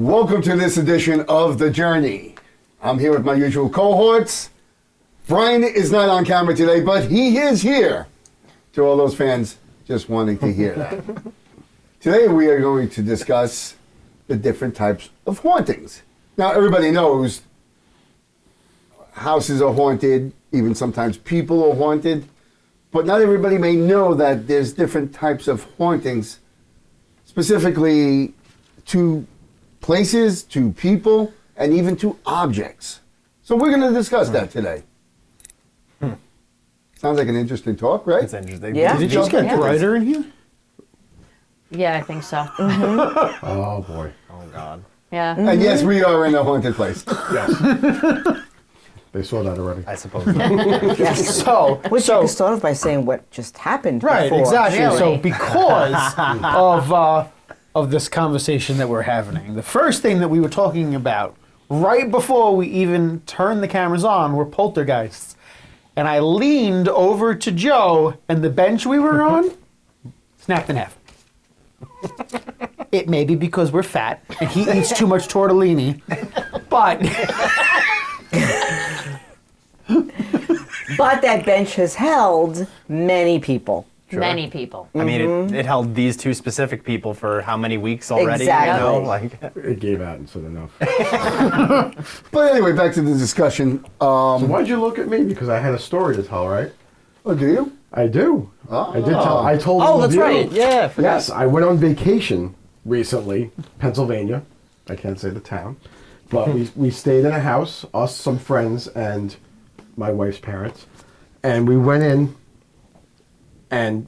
Welcome to this edition of The Journey. I'm here with my usual cohorts. Brian is not on camera today, but he is here. To all those fans just wanting to hear that. Today we are going to discuss the different types of hauntings. Now everybody knows houses are haunted, even sometimes people are haunted, but not everybody may know that there's different types of hauntings, specifically to places, to people, and even to objects. So we're going to discuss that today. Sounds like an interesting talk, right? It's interesting. Yeah. Did it just get brighter in here? Yeah, I think so. Oh, boy. Oh, God. Yeah. And yes, we are in a haunted place. Yes. They saw that already. I suppose. Yes. Which you can start off by saying what just happened Right, before. exactly. Really? So because of this conversation that we're having, the first thing that we were talking about right before we even turned the cameras on were poltergeists. And I leaned over to Joe, and the bench we were on snapped in half. It may be because we're fat, and he eats too much tortellini, but... But that bench has held many people. Many people. I mean, it held these two specific people for how many weeks already? Exactly. You know? Like, It gave out and said enough. But anyway, back to the discussion. So why'd you look at me? Because I had a story to tell, right? Oh, do you? I do. Oh. I did tell. I told oh, all that's of you. right. Yeah. I forgot. Yes, I went on vacation recently, Pennsylvania. I can't say the town. But we stayed in a house, us, some friends, and my wife's parents. And we went in, and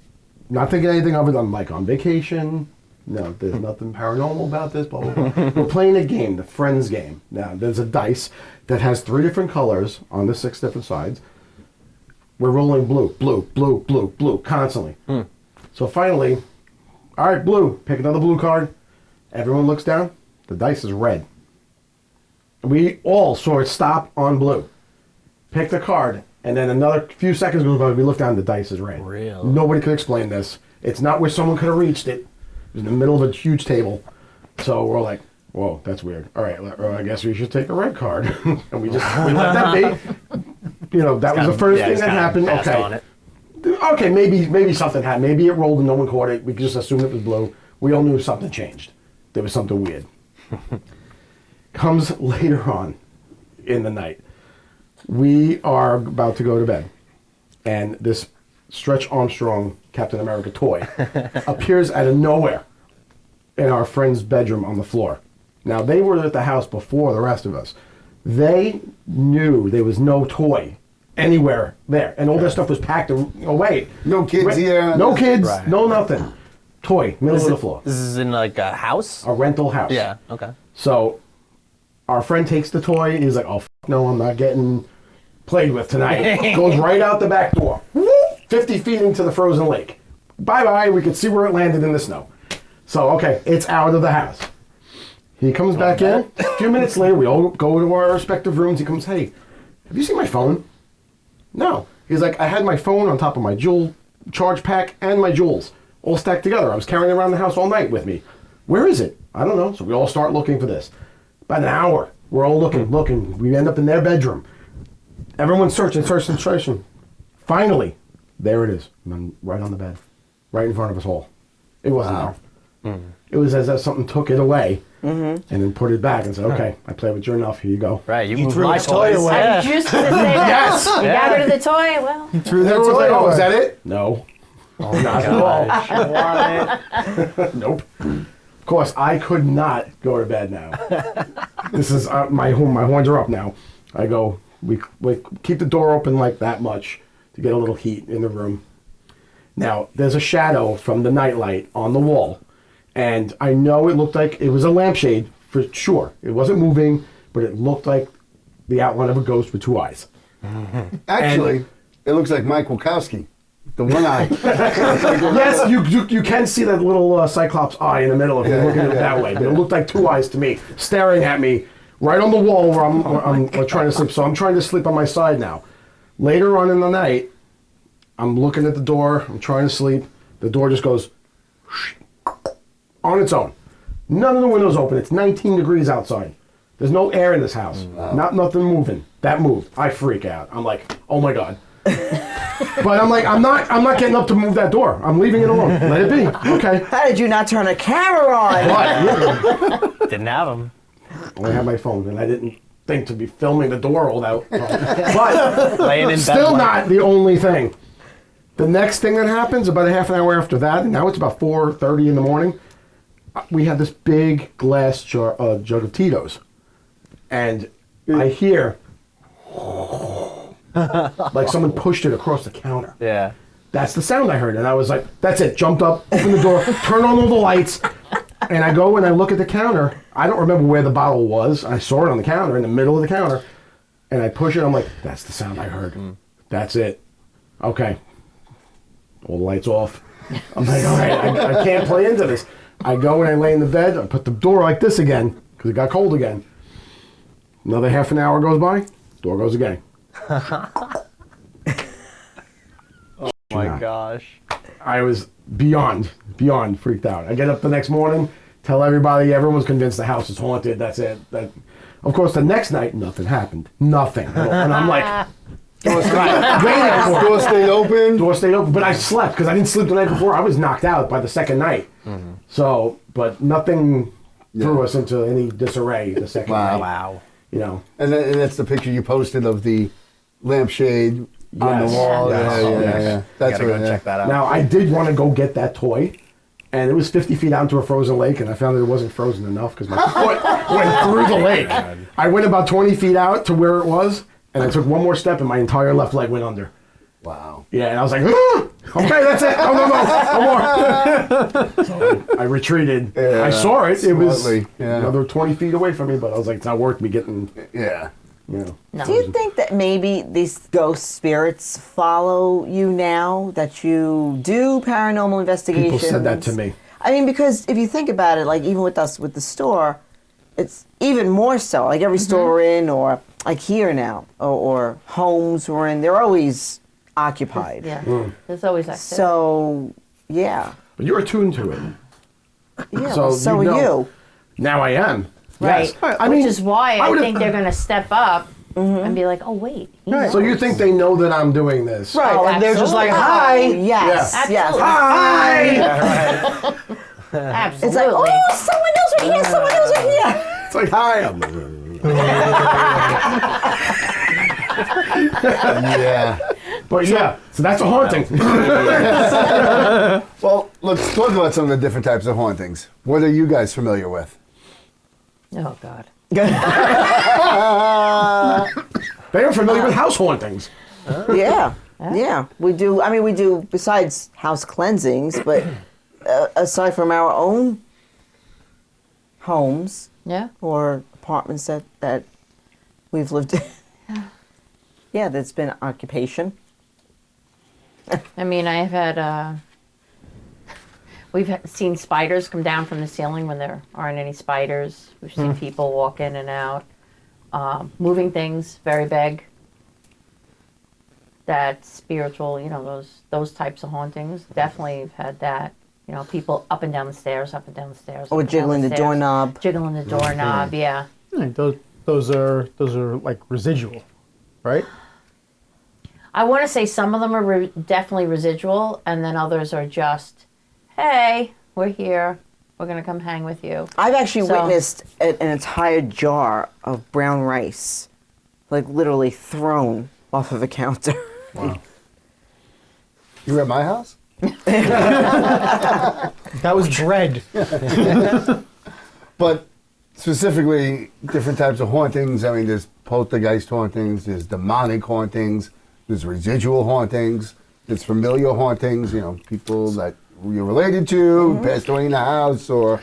not thinking anything of it, I'm like, on vacation. No, there's nothing paranormal about this, blah, blah, blah. We're playing a game, the Friends game. Now, there's a dice that has 3 different colors on the 6 different sides. We're rolling blue, blue, blue, blue, blue, constantly. So finally, all right, blue, pick another blue card. Everyone looks down. The dice is red. We all saw it stop on blue. Pick the card, and then another few seconds goes by, we look down, the dice is red. Really? Nobody could explain this. It's not where someone could have reached it. It was in the middle of a huge table. So we're like, whoa, that's weird. All right, I guess we should take a red card. And we let that be. You know, that was the first thing that happened. Okay. On it. Okay, maybe something happened. Maybe it rolled and no one caught it. We just assumed it was blue. We all knew something changed. There was something weird. Comes later on in the night. We are about to go to bed. And this Stretch Armstrong Captain America toy appears out of nowhere in our friend's bedroom on the floor. Now, they were at the house before the rest of us. They knew there was no toy anywhere there. And all their stuff was packed away. No kids here. No kids, Right. no nothing. Toy, middle of the floor. This is in like a house? A rental house. Yeah. Okay. So our friend takes the toy. And he's like, oh, no, I'm not getting played with tonight. Goes right out the back door. 50 feet into the frozen lake. Bye-bye. We could see where it landed in the snow. So, okay, it's out of the house. He comes back in. A few minutes later, we all go to our respective rooms. He comes, hey, have you seen my phone? No. He's like, I had my phone on top of my jewel charge pack and my jewels all stacked together. I was carrying it around the house all night with me. Where is it? I don't know. So we all start looking for this. About an hour, we're all looking. We end up in their bedroom. Everyone's searching. Finally, there it is, right on the bed, right in front of us all. It wasn't there. It was as if something took it away and then put it back and said, okay, I played with you enough, here you go. Right. You moved threw my the toy toys. away. I just to say that. Yes! You got rid of the toy? Well, Threw that Everyone's toy like, oh, away. is that it? No. Oh, Not at all. Nope. Of course, I could not go to bed now. This is my horns are up now. I go, we keep the door open like that much to get a little heat in the room. Now, there's a shadow from the nightlight on the wall. And I know it looked like it was a lampshade for sure. It wasn't moving, but it looked like the outline of a ghost with 2 eyes. Actually, it looks like Mike Wachowski. The one eye. Yes, you can see that little Cyclops eye in the middle if you're looking at it that way. But it looked like 2 eyes to me, staring at me right on the wall where I'm trying to sleep. So I'm trying to sleep on my side now. Later on in the night, I'm looking at the door. I'm trying to sleep. The door just goes on its own. None of the windows open. It's 19 degrees outside. There's no air in this house. Nothing moving. That moved. I freak out. I'm like, oh my God. But I'm like, I'm not getting up to move that door. I'm leaving it alone. Let it be. Okay. How did you not turn a camera on? But Didn't have them. I had my phone, and I didn't think to be filming the door all out. But Laying in still bed. not the only thing. The next thing that happens, about a half an hour after that, and now it's about 4:30 in the morning, we had this big glass jug of Tito's. And I hear like someone pushed it across the counter. Yeah. That's the sound I heard. And I was like, that's it. Jumped up, opened the door, turned on all the lights. And I go and I look at the counter. I don't remember where the bottle was. I saw it on the counter, in the middle of the counter. And I push it. I'm like, that's the sound I heard. That's it. Okay. All the lights off. I'm like, all right, I can't play into this. I go and I lay in the bed. I put the door like this again because it got cold again. Another half an hour goes by. Door goes again. Oh my gosh. I was beyond freaked out. I get up the next morning, tell everybody, everyone was convinced the house is haunted. That's it. Of course, the next night, nothing happened. Nothing. And I'm like, Door stayed open. door stayed open. But I slept because I didn't sleep the night before. I was knocked out by the second night. So, but nothing threw us into any disarray the second night. Wow. You know. And that's the picture you posted of the lampshade on the Yes. wall. Yes. Yeah. I That's gotta go what. check that out. Now, I did want to go get that toy, and it was 50 feet out into a frozen lake, and I found that it wasn't frozen enough because my foot went through the lake. I went about 20 feet out to where it was, and I took one more step, and my entire left leg went under. Wow. Yeah, and I was like, "Ah, okay, that's it. No more. So I retreated. Yeah, I saw it. It was smartly, yeah. another 20 feet away from me, but I was like, it's not worth me getting, Yeah. you know. No. Do you think that maybe these ghost spirits follow you now that you do paranormal investigations? People said that to me. I mean, because if you think about it, like even with us with the store, it's even more so. Like every store we're in, or like here now, or Holmes we're in, they're always occupied. Yeah. There's always that. So, yeah. But you're attuned to it. Yeah, So so you are know. you. Now I am. Right. Yes. I Which mean, is why I I would've- think they're going to step up and be like, oh, wait. he So knows. you think they know that I'm doing this? Right, Oh, and they're just like, hi. absolutely. Yes, Absolutely. yes. Absolutely. It's like, oh, someone else right here, someone else right here. It's like, hi. Yeah. But yeah, so that's a haunting. Well, let's talk about some of the different types of hauntings. What are you guys familiar with? Oh, God. They are familiar with house hauntings. Yeah, yeah. We do, I mean, we do, besides house cleansings, but aside from our own homes Yeah. or apartments that we've lived in. Yeah, that's been occupation. I mean, I've had, seen spiders come down from the ceiling when there aren't any spiders. We've seen people walk in and out. Moving things, very big. That spiritual, you know, those types of hauntings. Definitely have had that. You know, people up and down the stairs, up and down the stairs. Or up and down jiggling the stairs. doorknob. Jiggling the doorknob, yeah. Right, those are like residual, right? I want to say some of them are definitely residual, and then others are just, hey, we're here. We're going to come hang with you. I've actually So- witnessed an entire jar of brown rice, like literally thrown off of a counter. Wow. You were at my house? That was bread. But specifically, different types of hauntings. I mean, there's poltergeist hauntings, there's demonic hauntings, there's residual hauntings, there's familiar hauntings, you know, people that you're related to, passed away in the house, or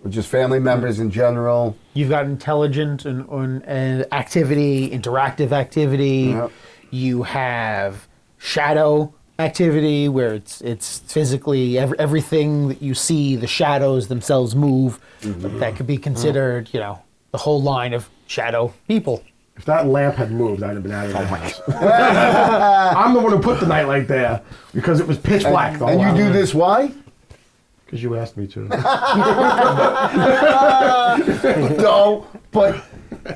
just family members in general. You've got intelligent and activity, interactive activity. Yep. You have shadow activity where it's physically everything that you see, the shadows themselves move. That could be considered, you know, the whole line of shadow people. If that lamp had moved, I'd have been out of the house. I'm the one who put the nightlight there because it was pitch black. the And whole you do house. this why? Because you asked me to. No, but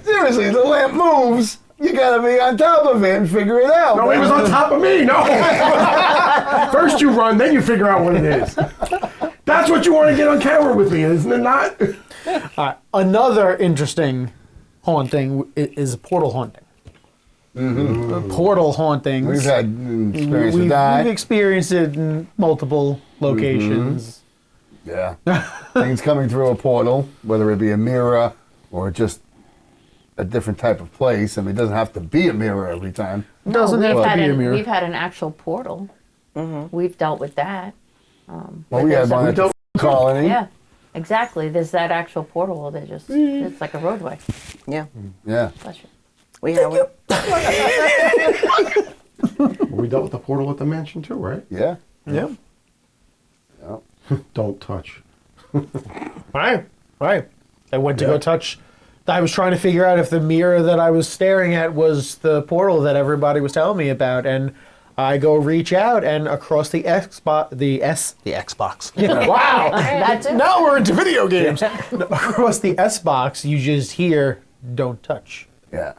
seriously, the lamp moves. You gotta be on top of it and figure it out. No, it was on top of me. No. First you run, then you figure out what it is. That's what you want to get on camera with me, isn't it not? Another interesting haunting is portal haunting. Portal hauntings. We've had experience with that. We've experienced it in multiple locations. Yeah. Things coming through a portal, whether it be a mirror or just a different type of place. I mean, it doesn't have to be a mirror every time. Doesn't have to be a mirror. We've had an actual portal. We've dealt with that. Well, we had one at the colony. Yeah, exactly. There's that actual portal. They just, it's like a roadway. Yeah. Yeah. Bless you. We have it. We dealt with the portal at the mansion too, right? Yeah. Yeah. Don't touch. Right. I went to go touch. I was trying to figure out if the mirror that I was staring at was the portal that everybody was telling me about, and I go reach out, and across the Xbox, the Xbox. Wow, That's it. now we're into video games. Across the S box, you just hear "Don't touch." Yeah.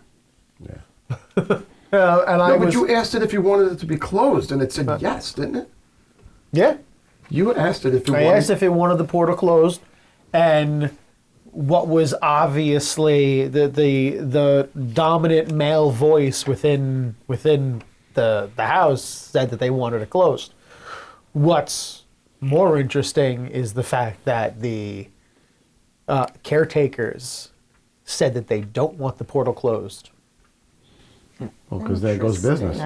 And No, I but was, you asked it if you wanted it to be closed, and it said yes, didn't it? yeah. You asked it if you I wanted. asked if it wanted the portal closed, and what was obviously the dominant male voice within the house said that they wanted it closed. What's more interesting is the fact that the caretakers said that they don't want the portal closed. Well, because there goes business.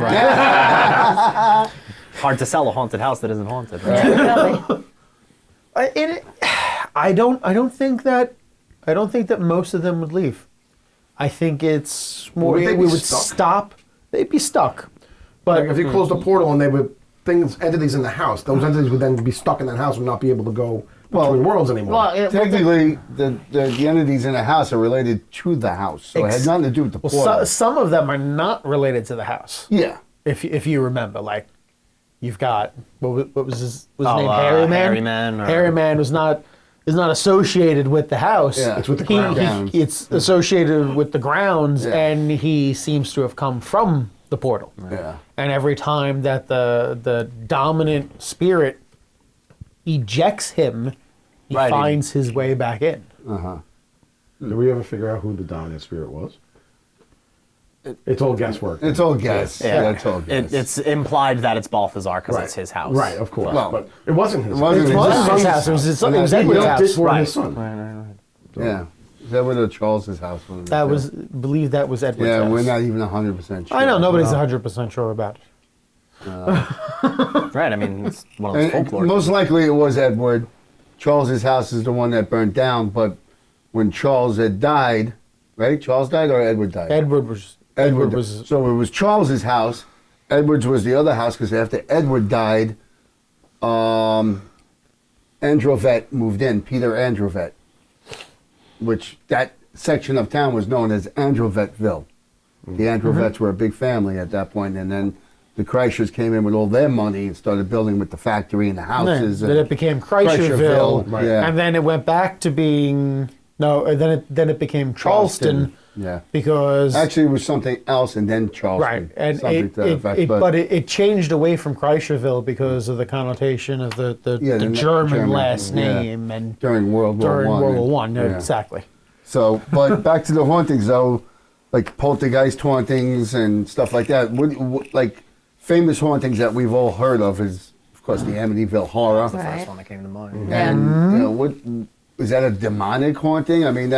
Hard to sell a haunted house that isn't haunted. Right? Yeah, really. I don't think that most of them would leave. I think it's more Would they we be would stuck? stop. They'd be stuck. But Like if you closed the portal and they were entities in the house, those entities would then be stuck in that house and not be able to go between worlds anymore. Well, Technically, the entities in the house are related to the house, so it had nothing to do with the portal. some of them are not related to the house. Yeah. If you remember, like you've got what was his Oh, name? Harryman. Harryman or- Harryman is not associated with the house. Yeah. It's with the grounds. It's associated with the grounds, Yeah. and he seems to have come from the portal. Yeah. And every time that the dominant spirit ejects him, he Right. finds his way back in. Did we ever figure out who the dominant spirit was? It's all guesswork. It's all guess. Yeah, it's all guess. It's implied that it's Balthazar because it's his house. Right, of course. Well, but it wasn't his. it wasn't It his wasn't house. his house. It was his son. It was He Edward's built it house. for Right. his son. Yeah. That was Charles's house. That was, believe that was Edward's Yeah, house. we're not even 100% sure. I know, nobody's 100% sure about it. Right. I mean, it's one of those And folklore. most likely it was Edward. Charles's house is the one that burned down, but when Charles had died, right? Charles died or Edward died? Edward was. So it was Charles's house. Edward's was the other house because after Edward died, Androvet moved in, Peter Androvet, which that section of town was known as Androvetville. The Androvets were a big family at that point, and then the Kreischers came in with all their money and started building with the factory and the houses. Then it became Kreischerville, Kreischerville, yeah. and then it went back to being then it became Charleston. Yeah. Because Actually, it was something else, and then Charleston. right, and something to that effect, but it changed away from Kreischerville because of the connotation of the Yeah, the German last yeah. name and during World War during One. World War One. Yeah. Exactly. So, but back to the hauntings though, like poltergeist hauntings and stuff like that. What like famous hauntings that we've all heard of is, of course, the Amityville Horror. the Right. first one that came to mind. And you know, what is that a demonic haunting? I mean,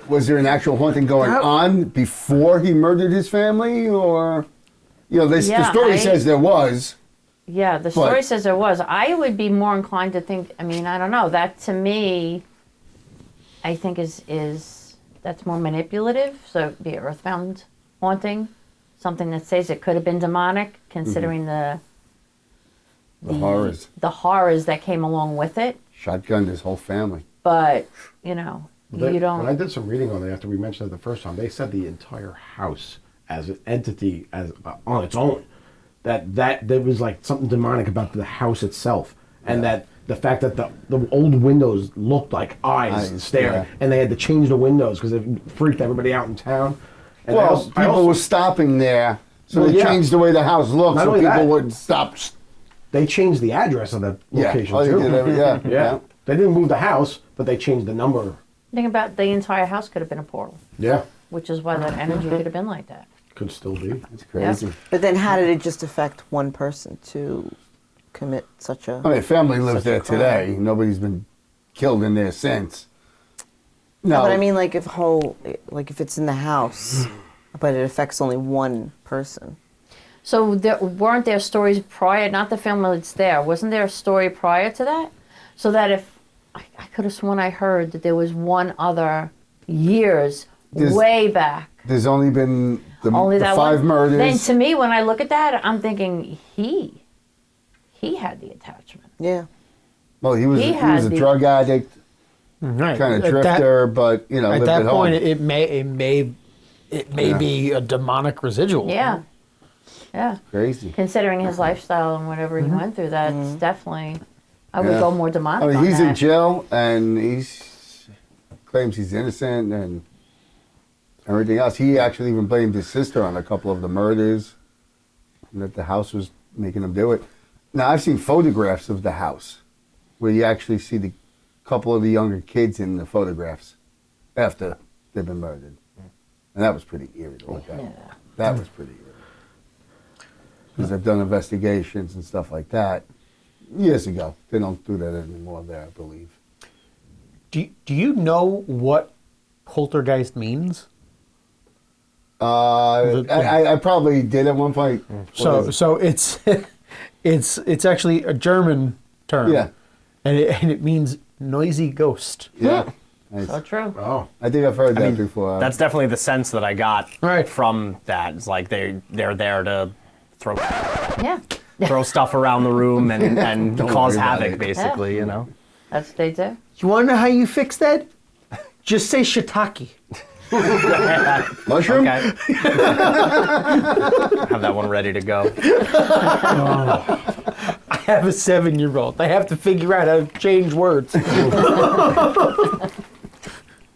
was there an actual haunting going on before he murdered his family, or the story says there was. Yeah, the story says there was. I would be more inclined to think. I mean, I don't know. That to me, I think is that's more manipulative. So the Earthbound Haunting, something that says it could have been demonic, considering the horrors, the horrors that came along with it. shotgunned his whole family. But you don't. When I did some reading on it after we mentioned it the first time, they said the entire house as an entity, as on its own, that there was like something demonic about the house itself, and that the fact that the old windows looked like eyes staring, yeah. and they had to change the windows because it freaked everybody out in town. And Well, people were stopping there, so they changed the way the house looked, Not so only people that, would stop. They changed the address of the location Oh, they too. did yeah. Yeah. They didn't move the house, but they changed the number. Think about the entire house could have been a portal, Yeah. which is why that energy could have been like that. Could still be. It's crazy. But then how did it just affect one person to commit such a... I mean, family lives Such a there crime. today. Nobody's been killed in there since. No, No, but I mean, like if it's in the house, but it affects only one person. So weren't there stories prior, not the family that's there, wasn't there a story prior to that? So that if, I could have sworn I heard that there was one other years way back. there's only been the Only that 5 one? murders. Then to me, when I look at that, I'm thinking he had the attachment. Yeah. Well, he was He a had the- drug addict, Right. kind of At that- drifter, but you know, At lived that at point, home. it may Yeah. be a demonic residual. Yeah. Yeah. Crazy. Considering his lifestyle and whatever he went through, that's definitely, I would Yeah. go more demonic I mean, on he's that. in jail and claims he's innocent and everything else. He actually even blamed his sister on a couple of the murders, and that the house was making him do it. Now, I've seen photographs of the house where you actually see the couple of the younger kids in the photographs after they've been murdered. And that was pretty eerie to look at. Yeah. That was pretty eerie. Because I've done investigations and stuff like that years ago. They don't do that anymore there, I believe. Do you know what poltergeist means? I probably did at one point. What is So it's it's actually a German term. Yeah. And it means noisy ghost. it? Yeah. Nice. So true. Oh. I think I've heard that before. That's definitely the sense that I got Right. from that. It's like they're there to throw Yeah. throw stuff around the room and Don't cause worry about havoc, it. basically. You know. That's what they do. You want to know how you fix that? Just say shiitake. Mushroom? Okay. Have that one ready to go. I have a 7-year-old. I have to figure out how to change words.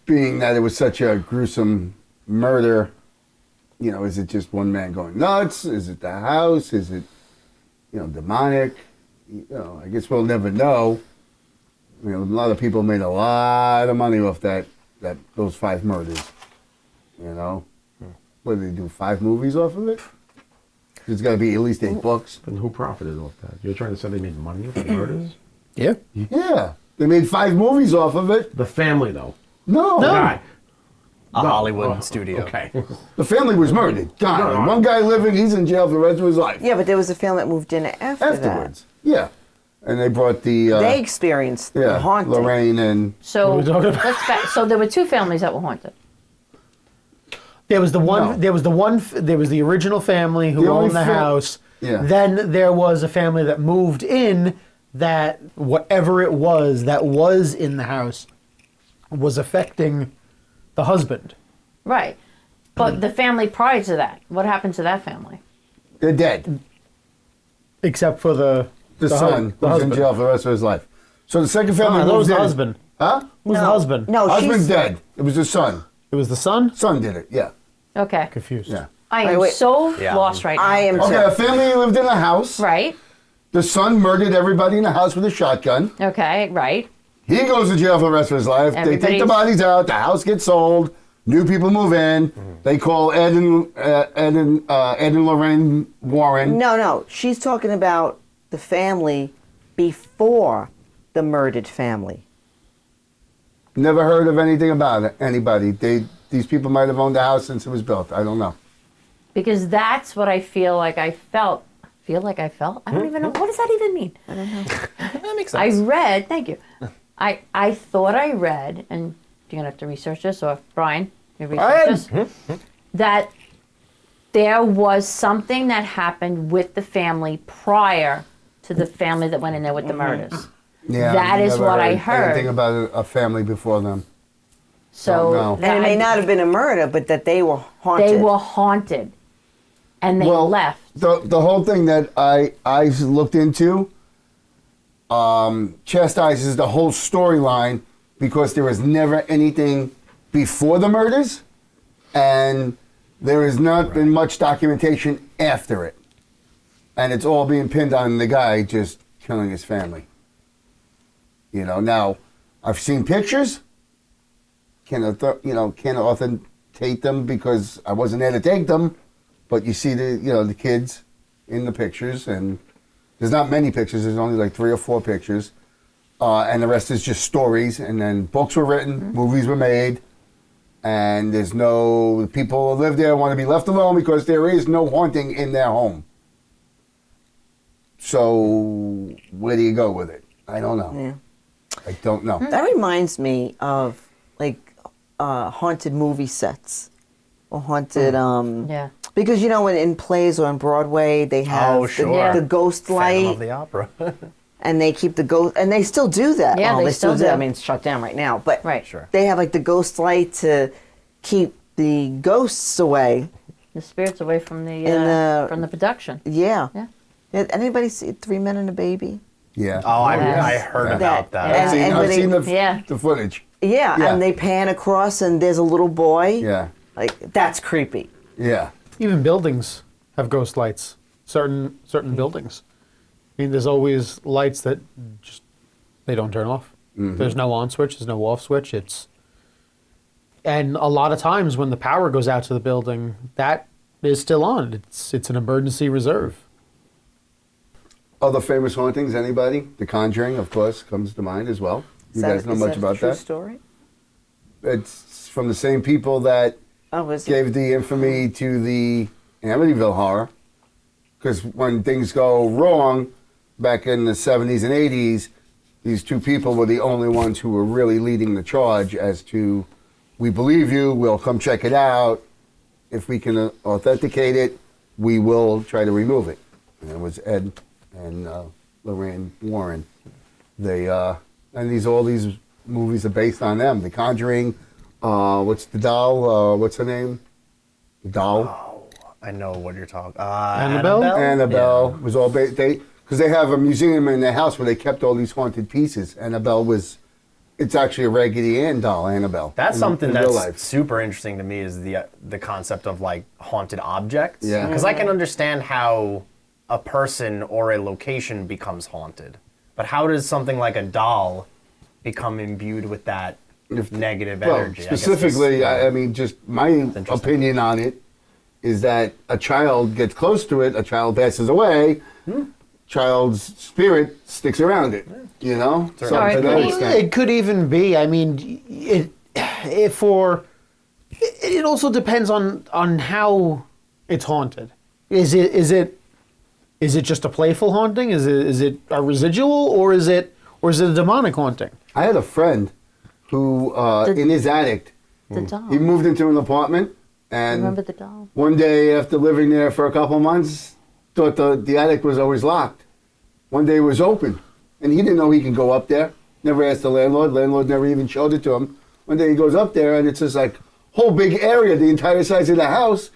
Being that it was such a gruesome murder, you know, is it just one man going nuts? Is it the house? Is it, you know, demonic? You know, I guess we'll never know. You know, a lot of people made a lot of money off those 5 murders. You know, what did they do? 5 movies off of it? There's got to be at least 8 books. And who profited off that? You're trying to say they made money off the murders? Yeah. Yeah, they made 5 movies off of it. The family, though. No, Guy. A No. Hollywood Oh, studio. Okay. the family was murdered. Gone. No, no. One guy living, he's in jail for the rest of his life. Yeah, but there was a family that moved in Afterwards, yeah, and they brought the that. They experienced the yeah haunting. Lorraine and So What are we talking about? let's back. So there were 2 families that were haunted. There was the one. No. There was the one. There was the original family who The only owned the house. Yeah. Then there was a family that moved in. That whatever it was that was in the house was affecting the husband. Right. But the family prior to that, what happened to that family? they're dead. Except for the Son the was husband. in jail for the rest of his life. So the second family that was moved the in. husband. Huh? Who's the husband? No, Husband's she's dead. It was the son. It was the son. Son did it. Yeah. Okay. Confused. Yeah. I am Wait. so Yeah. lost right now. I am Okay, a too. family lived in a house. Right. The son murdered everybody in the house with a shotgun. Okay. Right. He goes to jail for the rest of his life. They take the Everybody's- bodies out. The house gets sold. New people move in. They call Ed and Lorraine Warren. No. She's talking about the family before the murdered family. Never heard of anything about it. Anybody. These people might have owned the house since it was built. I don't know. Because that's what I feel like I felt. Feel like I felt? I don't even know. What does that even mean? That makes I sense. read, thank you. I thought I read, and you're going to have to research this, or Brian, you research this, that there was something that happened with the family prior to the family that went in there with the murders. Yeah, That is never what I heard. Anything about a family before them. So know. that And it may not have been a murder, but that they were haunted. they were haunted, and they Well, left. The whole thing that I looked into, chastises the whole storyline because there was never anything before the murders, and there has not been much documentation after it. And it's all being pinned on the guy just killing his family. You know, now, I've seen pictures. Can't authenticate them because I wasn't there to take them. But you see the kids in the pictures, and there's not many pictures. There's only like 3 or 4 pictures. And the rest is just stories. And then books were written, movies were made. And there's no people who live there want to be left alone because there is no haunting in their home. So where do you go with it? I don't know. Yeah. I don't know. That reminds me of like haunted movie sets or haunted Yeah. because you know when in plays or on Broadway they have the ghost Phantom light of the Opera. and they keep the ghost and they still do that. Yeah, well, they still do. I mean it's shut down right now, but Right. Sure. they have like the ghost light to keep the ghosts away. The spirits away from the In the- production. Yeah. Yeah. Did anybody see 3 Men and a Baby? Yeah. Oh, I Yes. heard Yeah. about that. And- and I've when seen Yeah. the footage. Yeah, Yeah. and they pan across and there's a little boy. Yeah. Like that's creepy. Yeah. Even buildings have ghost lights. Certain buildings. I mean, there's always lights that just they don't turn off. There's no on switch. There's no off switch. And a lot of times when the power goes out to the building, that is still on. It's an emergency reserve. Other famous hauntings, anybody? The Conjuring, of course, comes to mind as well. You guys know much about true that? Story? It's from the same people that Oh, is it? gave the infamy to the Amityville Horror. Because when things go wrong, back in the 70s and 80s, these 2 people were the only ones who were really leading the charge as to, we believe you, we'll come check it out. If we can authenticate it, we will try to remove it. And it was Ed and Lorraine Warren. They and all these movies are based on them. The Conjuring, what's the doll? What's her name? The doll. I know what you're talking. Annabelle? Annabelle was all based. Because they have a museum in their house where they kept all these haunted pieces. Annabelle was. It's actually a Raggedy Ann doll, Annabelle. That's something in real that's life. super interesting to me is the concept of like haunted objects. Yeah. Because I can understand how a person or a location becomes haunted, but how does something like a doll become imbued with that negative Well, energy? I guess specifically, it's- I mean, just my interesting. opinion on it is that a child gets close to it, a child passes away, child's spirit sticks around it. You know, so Sorry, to that could you- extent. It could even be. I mean, it also depends on how it's haunted. Is it just a playful haunting? Is it a residual, or is it a demonic haunting? I had a friend who, in his attic, The doll. he moved into an apartment, and Remember the doll? one day after living there for a couple months, thought the attic was always locked. One day it was open, and he didn't know he could go up there. Never asked the landlord. Landlord never even showed it to him. One day he goes up there, and it's just like whole big area, the entire size of the house,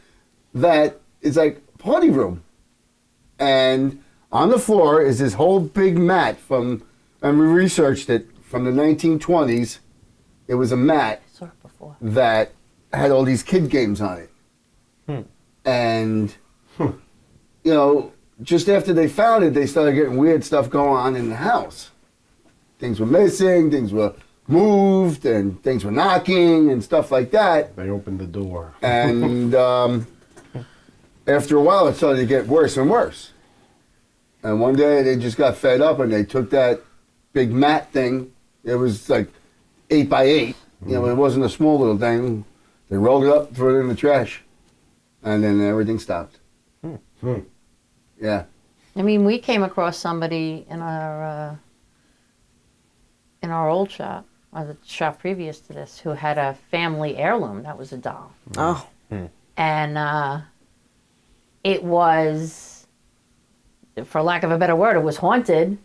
that is like party room. And on the floor is this whole big mat and we researched it, from the 1920s. It was a mat I saw it before. that had all these kid games on it. And, you know, just after they found it, they started getting weird stuff going on in the house. Things were missing, things were moved, and things were knocking and stuff like that. They opened the door. And after a while, it started to get worse and worse. And one day, they just got fed up, and they took that big mat thing. It was like 8 by 8. You know, it wasn't a small little thing. They rolled it up, threw it in the trash, and then everything stopped. Yeah. I mean, we came across somebody in our old shop, or the shop previous to this, who had a family heirloom that was a doll. Oh, And it was, for lack of a better word, it was haunted,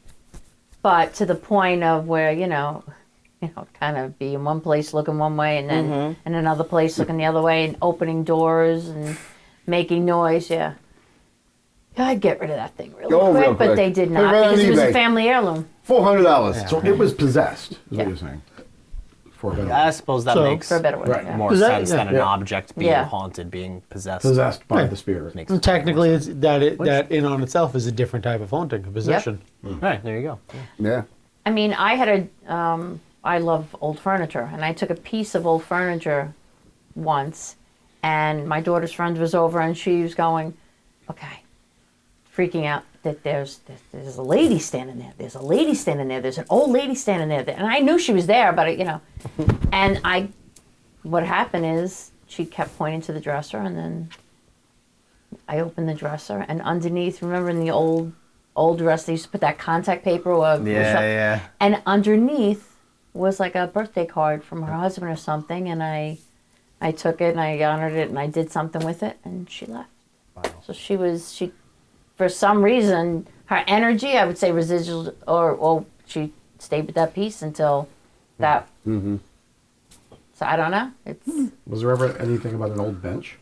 but to the point of where, kind of be in one place looking one way and then in another place looking the other way and opening doors and making noise, yeah. I'd get rid of that thing really Go quick, real but quick. they did Put it not right on because it was a eBay. family heirloom. $400. So it was possessed, is Yeah. what you're saying. For a better I suppose that So- makes For a better word. Right. Yeah. more Does that- sense than an yeah. object being Yeah. haunted, being possessed. possessed by Right. the spirit. Makes And technically, it's that in on itself is a different type of haunting, a possession. Right, there you go. Yeah. Yeah. I mean, I love old furniture, and I took a piece of old furniture once, and my daughter's friend was over, and she was going, okay, freaking out that there's a lady standing there. There's a lady standing there. There's an old lady standing there. And I knew she was there, but, and what happened is she kept pointing to the dresser, and then I opened the dresser, and underneath, remember in the old dress, they used to put that contact paper or Yeah. and underneath was like a birthday card from her husband or something, and I took it and I honored it and I did something with it, and she left. Wow. So she for some reason, her energy, I would say residual, or she stayed with that piece until that. Mm-hmm. So I don't know. It's Was there ever anything about an old bench?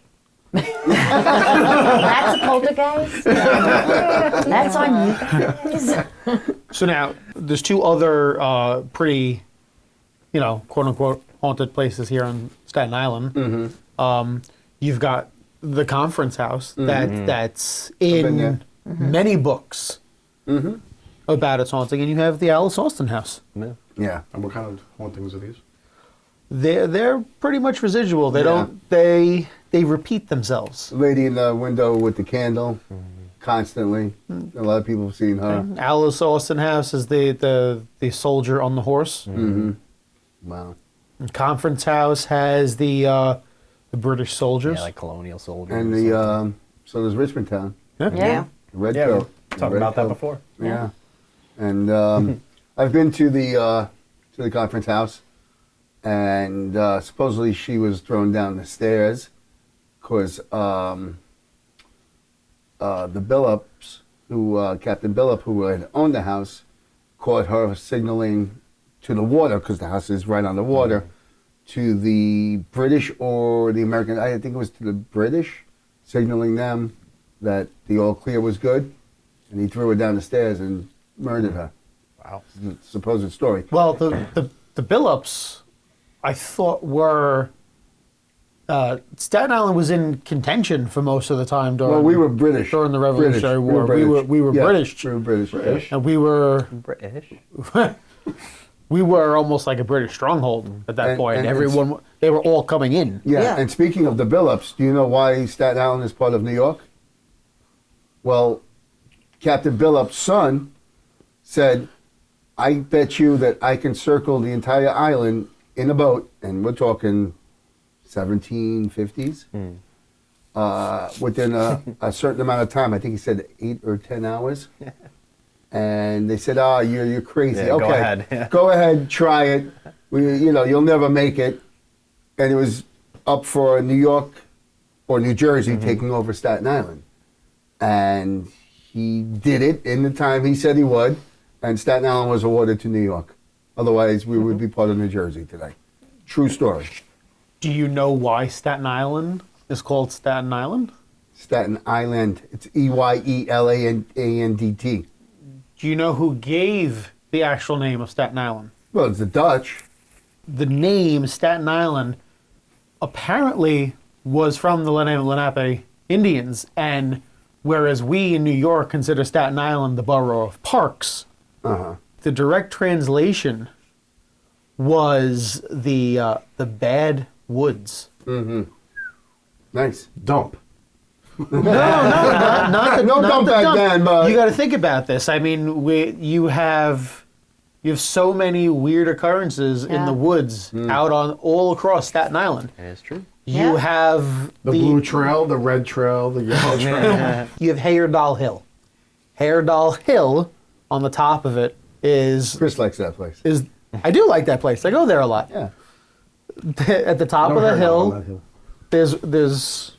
that's a poltergeist. That's on you guys. So now, there's two other pretty, quote unquote, haunted places here on Staten Island. You've got the conference house that's been there. in many books about its haunting, and you have the Alice Austin house. Yeah. And what kind of hauntings are these? They're pretty much residual. They don't they repeat themselves. The lady in the window with the candle constantly. A lot of people have seen her. Alice Austin house is the soldier on the horse. Wow. Conference house has the British soldiers. Yeah, like colonial soldiers. And the so there's Richmond Town. Yeah. The Red Yeah, we Coat. talked Red about that Coat. before. Yeah. And I've been to the conference house, and supposedly she was thrown down the stairs because the Billups, Captain Billup, who had owned the house, caught her signaling to the water, because the house is right on the water, to the British or the American, I think it was to the British, signaling them that the all clear was good, and he threw her down the stairs and murdered her. Wow. The supposed story. Well, the Billups, I thought were Staten Island was in contention for most of the time during. Well, we were British. during the Revolutionary War. British. We were Yeah, British. We were British. And we were British. we were almost like a British stronghold at that And- point. and Everyone they were all coming in. Yeah. Yeah. And speaking of the Billups, do you know why Staten Island is part of New York? Well, Captain Billup's son said, I bet you that I can circle the entire island in a boat, and we're talking 1750s, within a certain amount of time. I think he said 8 or 10 hours. And they said, you're crazy. Yeah, okay, go ahead. Yeah. go ahead, try it. You'll never make it. And it was up for New York or New Jersey taking over Staten Island. And he did it in the time he said he would, and Staten Island was awarded to New York. Otherwise, we would be part of New Jersey today. True story. Do you know why Staten Island is called Staten Island? Staten Island. It's Eyelandt. Do you know who gave the actual name of Staten Island? Well, it's the Dutch. The name Staten Island apparently was from the Lenape Indians, and whereas we in New York consider Staten Island the borough of Parks, the direct translation was the bad woods. Nice. Dump. Not the, No not dump the back dump. then, but- You got to think about this. I mean, you have so many weird occurrences in Yeah. the woods out on all across Staten Island. That is true. You Yeah. have The blue trail, the red trail, the yellow trail. You have Hayerdall Hill. Hayerdall Hill, on the top of it, is Chris likes that place. I do like that place. I go there a lot. Yeah. At the top No of the hair on hill, that hill. there's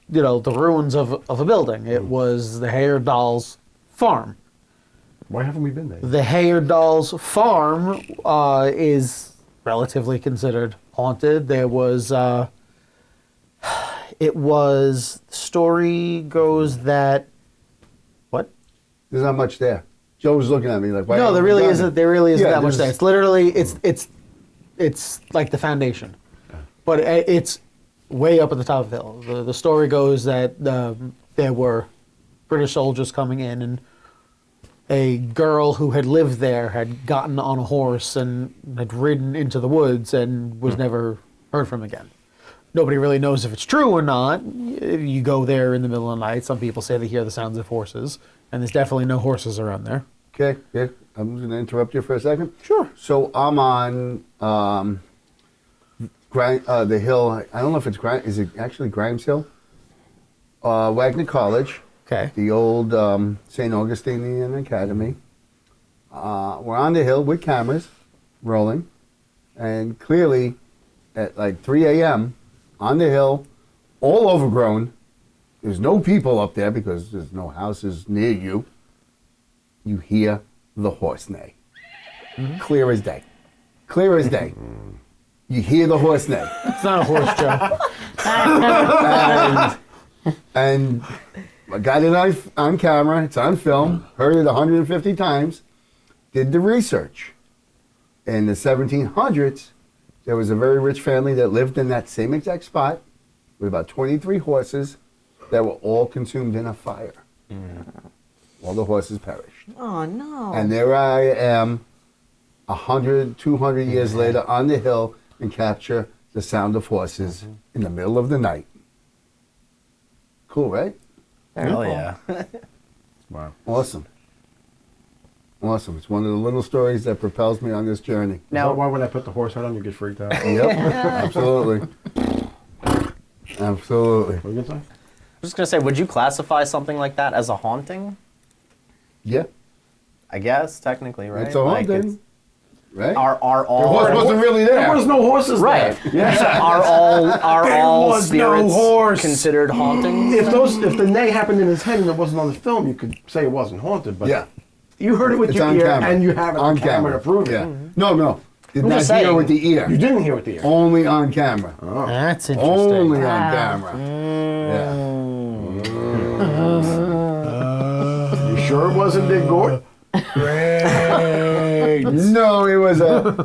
the ruins of a building. It was the Hayerdall's farm. Why haven't we been there? The Hayerdall's farm is relatively considered haunted. There was story goes that There's not much there. Joe was looking at me like, why No, haven't there we really done isn't. it? There really isn't Yeah, that much there. there's- It's literally it's like the foundation, but it's way up at the top of the hill. The story goes that there were British soldiers coming in, and a girl who had lived there had gotten on a horse and had ridden into the woods and was never heard from again. Nobody really knows if it's true or not. You go there in the middle of the night. Some people say they hear the sounds of horses, and there's definitely no horses around there. Okay, yeah. I'm going to interrupt you for a second. Sure. So I'm on the hill. I don't know if it's is it actually Grimes Hill? Wagner College. Okay. The old St. Augustinian Academy. We're on the hill with cameras rolling, and clearly at like 3 a.m. on the hill, all overgrown. There's no people up there because there's no houses near you. You hear the horse neigh. Clear as day. Clear as day. You hear the horse neigh. It's not a horse, Joe. And I got it on camera. It's on film. Heard it 150 times. Did the research. In the 1700s, there was a very rich family that lived in that same exact spot with about 23 horses that were all consumed in a fire. All the horses perished. Oh no. And there I am, 100, 200 years later on the hill and capture the sound of horses in the middle of the night. Cool, right? Hell yeah. Wow. Awesome. Awesome. It's one of the little stories that propels me on this journey. Now, Why would I put the horse head on? You get freaked out. Yep. Absolutely. Absolutely. What are you gonna say? I'm just gonna say, would you classify something like that as a haunting? Yeah. I guess technically, right? It's a haunting. Right? Are the all horse wasn't really there. There was no horses right? there. Yeah. Are all was no spirits horse. considered hauntings? If the neigh happened in his head and it wasn't on the film, you could say it wasn't haunted. But Yeah. you heard it with It's your on ear, camera. and you have it on camera to prove it. Yeah. No. Did I'm not just hear saying. with the ear. You didn't hear with the ear. Only on camera. That's interesting. Only on Wow. camera. Yeah. You sure it wasn't Big Gort? No, it was a.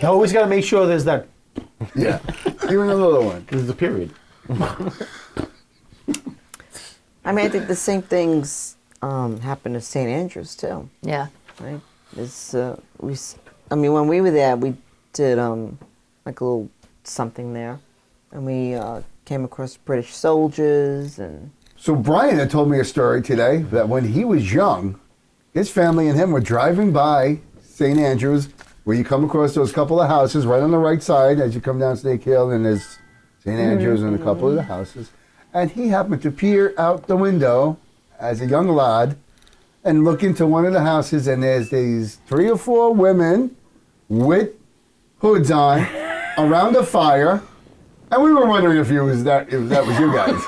You always got to make sure there's that. Yeah. Even a little one. This is the period. I mean, I think the same things happen to St. Andrews too, Yeah. right? When we were there, we did like a little something there, and we came across British soldiers and. So Brian had told me a story today that when he was young, his family and him were driving by St. Andrews, where you come across those couple of houses right on the right side as you come down Snake Hill, and there's St. Andrews and a couple of the houses. And he happened to peer out the window as a young lad and look into one of the houses, and there's these 3 or 4 women with hoods on around a fire. And we were wondering if that was you guys.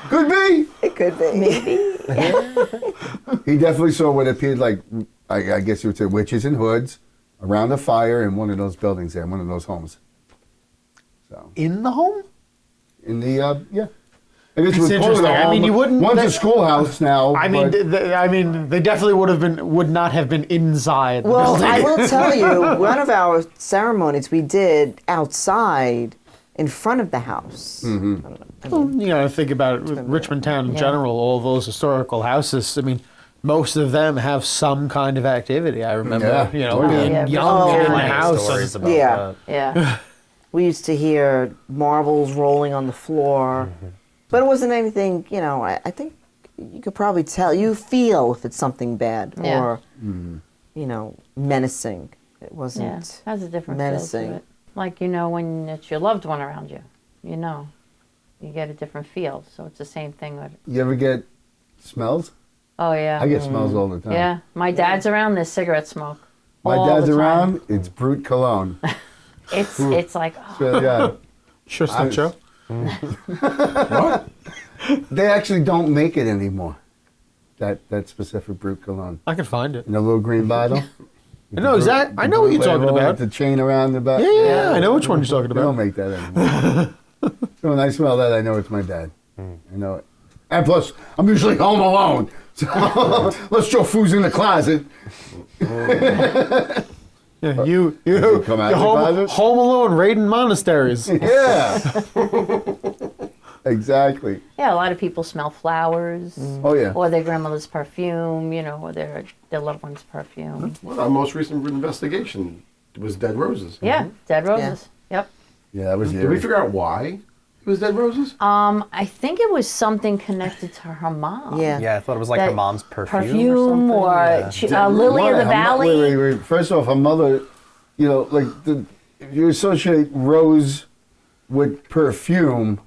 Could be. It could be. Maybe. He definitely saw what appeared like, I guess you would say, witches in hoods around a fire in one of those buildings there, in one of those homes. So In the home? in the yeah, I guess you It's would call it a interesting. I home. mean, you wouldn't- One's a that- schoolhouse now. I mean, but- they definitely would not have been inside the Well, building. I will tell you, one of our ceremonies we did outside in front of the house. Mm-hmm. You know, think about it, with Richmond Town in Yeah. general, all those historical houses. I mean, most of them have some kind of activity. I remember, Yeah. you know, Oh, yeah. being Yeah, young Richmond in the Town. house. Stories and- about Yeah. that. Yeah. We used to hear marbles rolling on the floor, but it wasn't anything. I think you could probably tell. You feel if it's something bad Yeah. or menacing. It wasn't. Yeah. Has a different menacing. feel to it. Like, when it's your loved one around you, you get a different feel. So it's the same thing with, you ever get smells? oh yeah. I get smells all the time. Yeah. My dad's around, there's cigarette smoke. My all dad's the time. around. It's brute cologne. It's like, oh, So, yeah. Sure, I- Joe. What? They actually don't make it anymore. That specific brute cologne I can find it. in a little green bottle. I know I know what you're talking With about. the chain around the back. Yeah, I know which one you're talking They don't about. make that anymore. So when I smell that, I know it's my dad. I know it. And plus, I'm usually home alone. So let's Jofu's in the closet. Yeah, you Come out you're of the home, closet? home alone raiding monasteries. Yeah. Exactly. Yeah, a lot of people smell flowers. Oh, yeah. Or their grandmother's perfume, or their loved one's perfume. Well, our most recent investigation was dead roses. Yeah, dead roses. Yep. Yeah, that was Did we figure out why it was dead roses? I think it was something connected to her mom. Yeah. Yeah, I thought it was like That her mom's perfume, Perfume or something. Yeah. Lily of the Valley. Wait. First off, her mother, if you associate rose with perfume,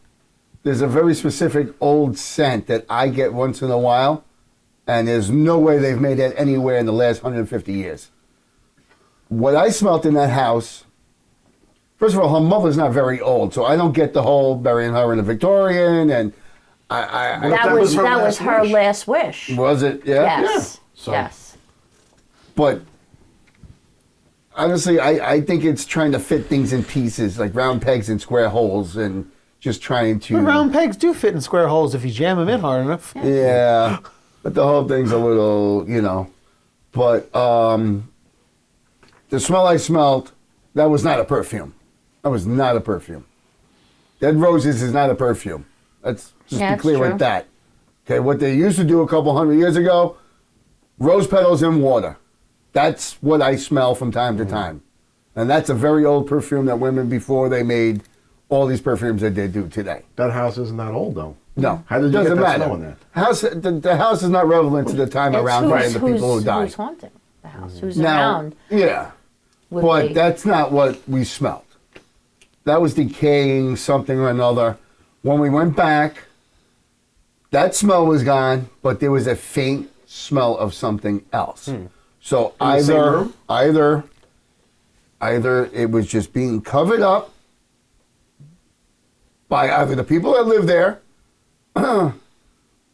there's a very specific old scent that I get once in a while, and there's no way they've made that anywhere in the last 150 years. What I smelt in that house, first of all, her mother's not very old, so I don't get the whole burying her in a Victorian, and That was her last wish. was it? Yeah. Yes. So- Yes. But honestly, I think it's trying to fit things in pieces, like round pegs in square holes, and just trying to. But round pegs do fit in square holes if you jam them in hard enough. Yeah, but the whole thing's a little, But the smell I smelled, that was not a perfume. That was not a perfume. Dead roses is not a perfume. Let's just Yeah, be it's clear true. with that. Okay, what they used to do a couple hundred years ago, rose petals in water. That's what I smell from time to time. And that's a very old perfume that women before they made all these perfumes that they do today. That house isn't that old, though. No, How did you doesn't get that matter. smell in there? The house is not relevant to the time It's around and the people who died. Who's haunting the house? Who's Now, around? yeah, would but be- that's not what we smelled. That was decaying something or another. When we went back, that smell was gone, but there was a faint smell of something else. So In the same room? either it was just being covered up by either the people that live there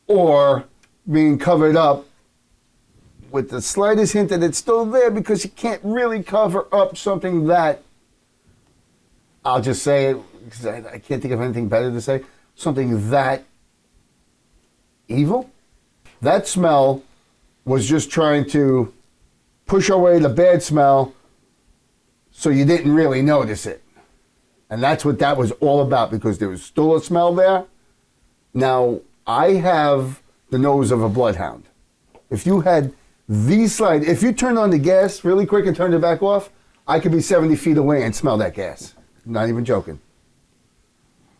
or being covered up with the slightest hint that it's still there, because you can't really cover up something that, I'll just say it because I can't think of anything better to say, something that evil. That smell was just trying to push away the bad smell so you didn't really notice it. And that's what that was all about, because there was still a smell there. Now, I have the nose of a bloodhound. If you had if you turned on the gas really quick and turned it back off, I could be 70 feet away and smell that gas. Not even joking.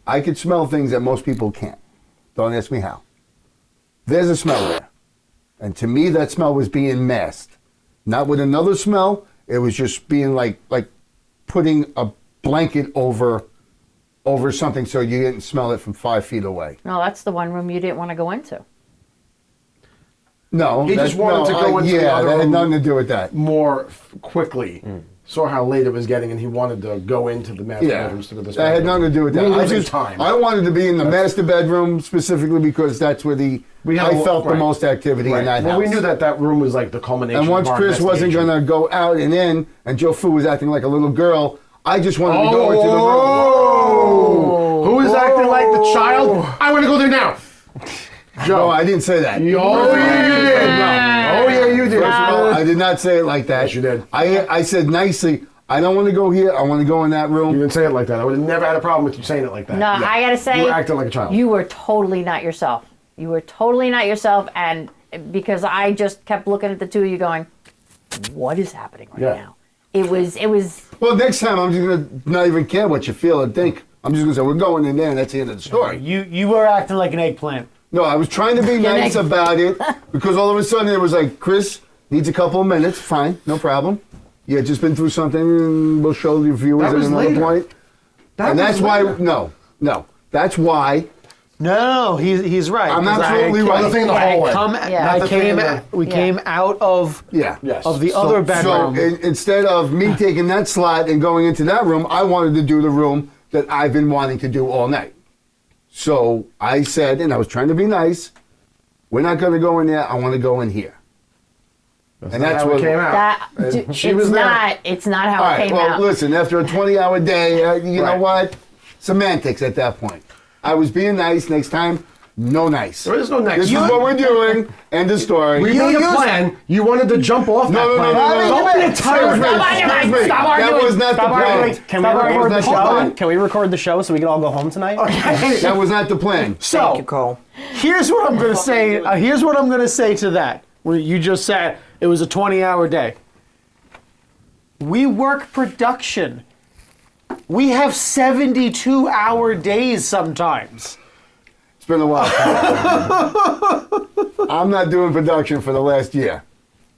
I could smell things that most people can't. Don't ask me how. There's a smell there. And to me, that smell was being masked. Not with another smell. It was just being like putting a blanket over something so you didn't smell it from 5 feet away. No, that's the one room you didn't want to go into. No. He just wanted to go into the yeah, other that had room nothing to do with that. more quickly. Saw how late it was getting, and he wanted to go into the master Yeah, bedrooms to go to the that had nothing to do with that. Time. I wanted to be in the master bedroom specifically because that's where I felt the right. most activity in that well, house. we knew that room was like the culmination. And once of our Chris wasn't investigation. going to go out and in, and Jofu was acting like a little girl, I just wanted to go into the room. Oh, who is acting like the child? I want to go there now. Joe, No, I didn't say that. Oh, yeah, you did. Oh, yeah, you did. First of all, I did not say it like that. Yes, you did. I said nicely, I don't want to go here. I want to go in that You room. didn't say it like that. I would have never had a problem with you saying it like that. No, I gotta say, You were acting like a child. You were totally not yourself. You were totally not yourself, and because I just kept looking at the two of you, going, "What is happening right Yeah. now?" It was. Well, next time I'm just going to not even care what you feel and think. I'm just going to say, we're going in there, and that's the end of the story. You were acting like an eggplant. No, I was trying to be nice about it, because all of a sudden it was like, Chris needs a couple of minutes. Fine, no problem. You had just been through something, and we'll show the viewers That at was another later. point. And that's why, no. That's why No, he's right. I'm 'cause absolutely I- right. The thing in the Yeah, hallway. Yeah. Not the thing in the- We came out of Yeah. Yes. of the So- other So bedroom. instead of me taking that slot and going into that room, I wanted to do the room that I've been wanting to do all night. So I said, and I was trying to be nice, we're not going to go in there. I want to go in here. That's And not that's how what- it came out. she It's was there. not. It's not how All it right, came well, out. listen, after a 20-hour day, you know Right. what? semantics at that point. I was being nice. Next time, no nice. There is no next. This is what we're doing. End of story. We made a plan. You wanted to jump off that No, plan. no. Don't be a tyrant. That was not the plan. Can we record the Hold show? on. Can we record the show so we can all go home tonight? That was not the plan. Thank you, So Cole. here's what I'm gonna say. Here's what I'm gonna say to that. Where you just said it was a 20-hour day. We work production. We have 72-hour days sometimes. It's been a while. I'm not doing production for the last year.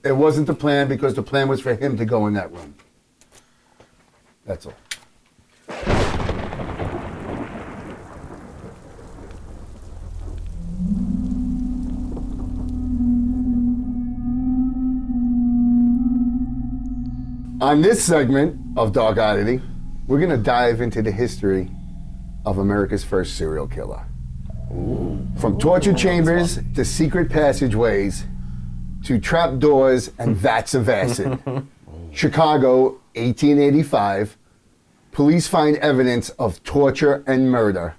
It wasn't the plan because the plan was for him to go in that room. That's all. On this segment of Dark Oddity, we're going to dive into the history of America's first serial killer. From torture chambers to secret passageways to trap doors and vats of acid. Chicago, 1885. Police find evidence of torture and murder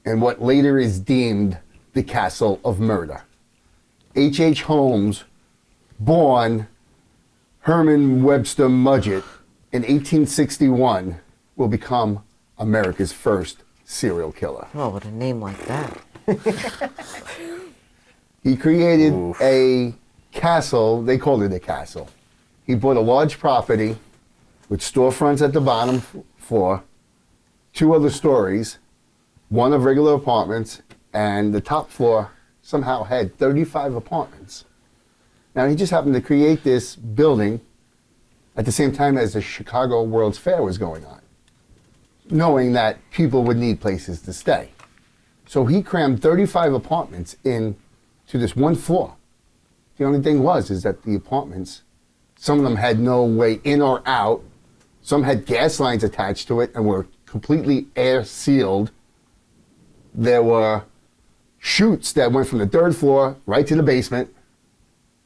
in what later is deemed the Castle of Murder. H. Holmes, born Herman Webster Mudgett in 1861, will become America's first serial killer. Oh, with a name like that. He created a castle. They called it a castle. He bought a large property with storefronts at the bottom floor, 2 other stories, 1 of regular apartments, and the top floor somehow had 35 apartments. Now, he just happened to create this building at the same time as the Chicago World's Fair was going on, knowing that people would need places to stay. So he crammed 35 apartments into this one floor. The only thing is that the apartments, some of them had no way in or out. Some had gas lines attached to it and were completely air sealed. There were chutes that went from the 3rd floor right to the basement,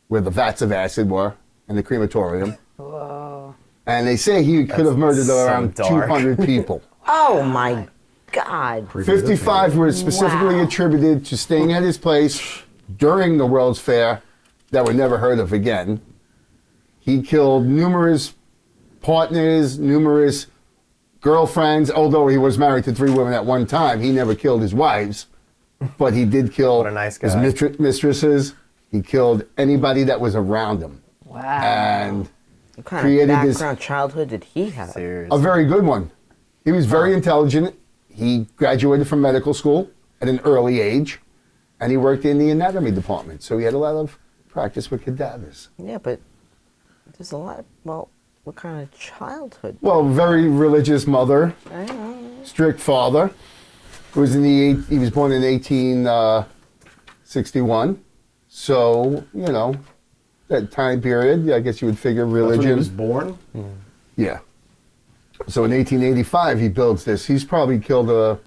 where the vats of acid were and the crematorium. Whoa. And they say he could have murdered so around dark. 200 people. Oh my God. 55 were specifically attributed to staying at his place during the World's Fair that were never heard of again. He killed numerous partners, numerous girlfriends. Although he was married to 3 women at one time, he never killed his wives. But he did kill What a nice his guy. mistresses. He killed anybody that was around him. Wow. And What kind created of this- background childhood did he have? Seriously. a very good one. He was very intelligent. He graduated from medical school at an early age, and he worked in the anatomy department. So he had a lot of practice with cadavers. Yeah, but there's a lot of, well, what kind of childhood? Well, very religious mother, I don't know. strict father. He was born in 1861. So, that time period, I guess you would figure That's when he religion. was born. Yeah. So in 1885, he builds this. He's probably killed a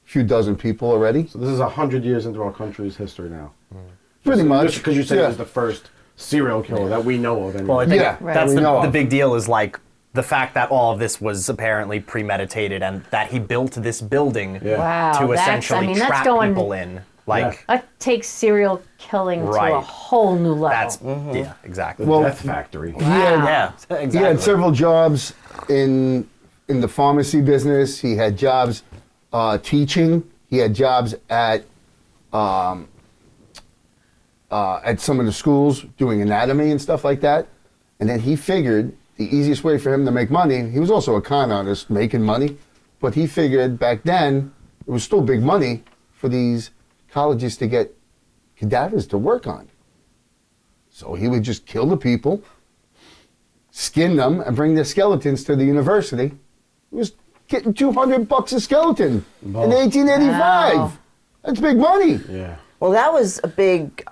few dozen people already. So this is 100 years into our country's history now. Pretty much. Just because you said Yeah. he was the first serial killer that we know of. Anyway. Well, I think Yeah, that's we know the of. big deal is like the fact that all of this was apparently premeditated and that he built this building Yeah. Wow. to that's, essentially I mean, that's trap going, people in. Like, that takes serial killing to a Right. whole new level. that's, yeah, exactly. The Well, Death Factory. yeah, exactly. He had several jobs in the pharmacy business. He had jobs teaching. He had jobs at some of the schools doing anatomy and stuff like that. And then he figured the easiest way for him to make money, he was also a con artist making money, but he figured back then it was still big money for these colleges to get cadavers to work on. So he would just kill the people, skin them, and bring their skeletons to the university. He was getting $200 a skeleton in 1885. Wow. That's big money. Yeah. Well, that was a big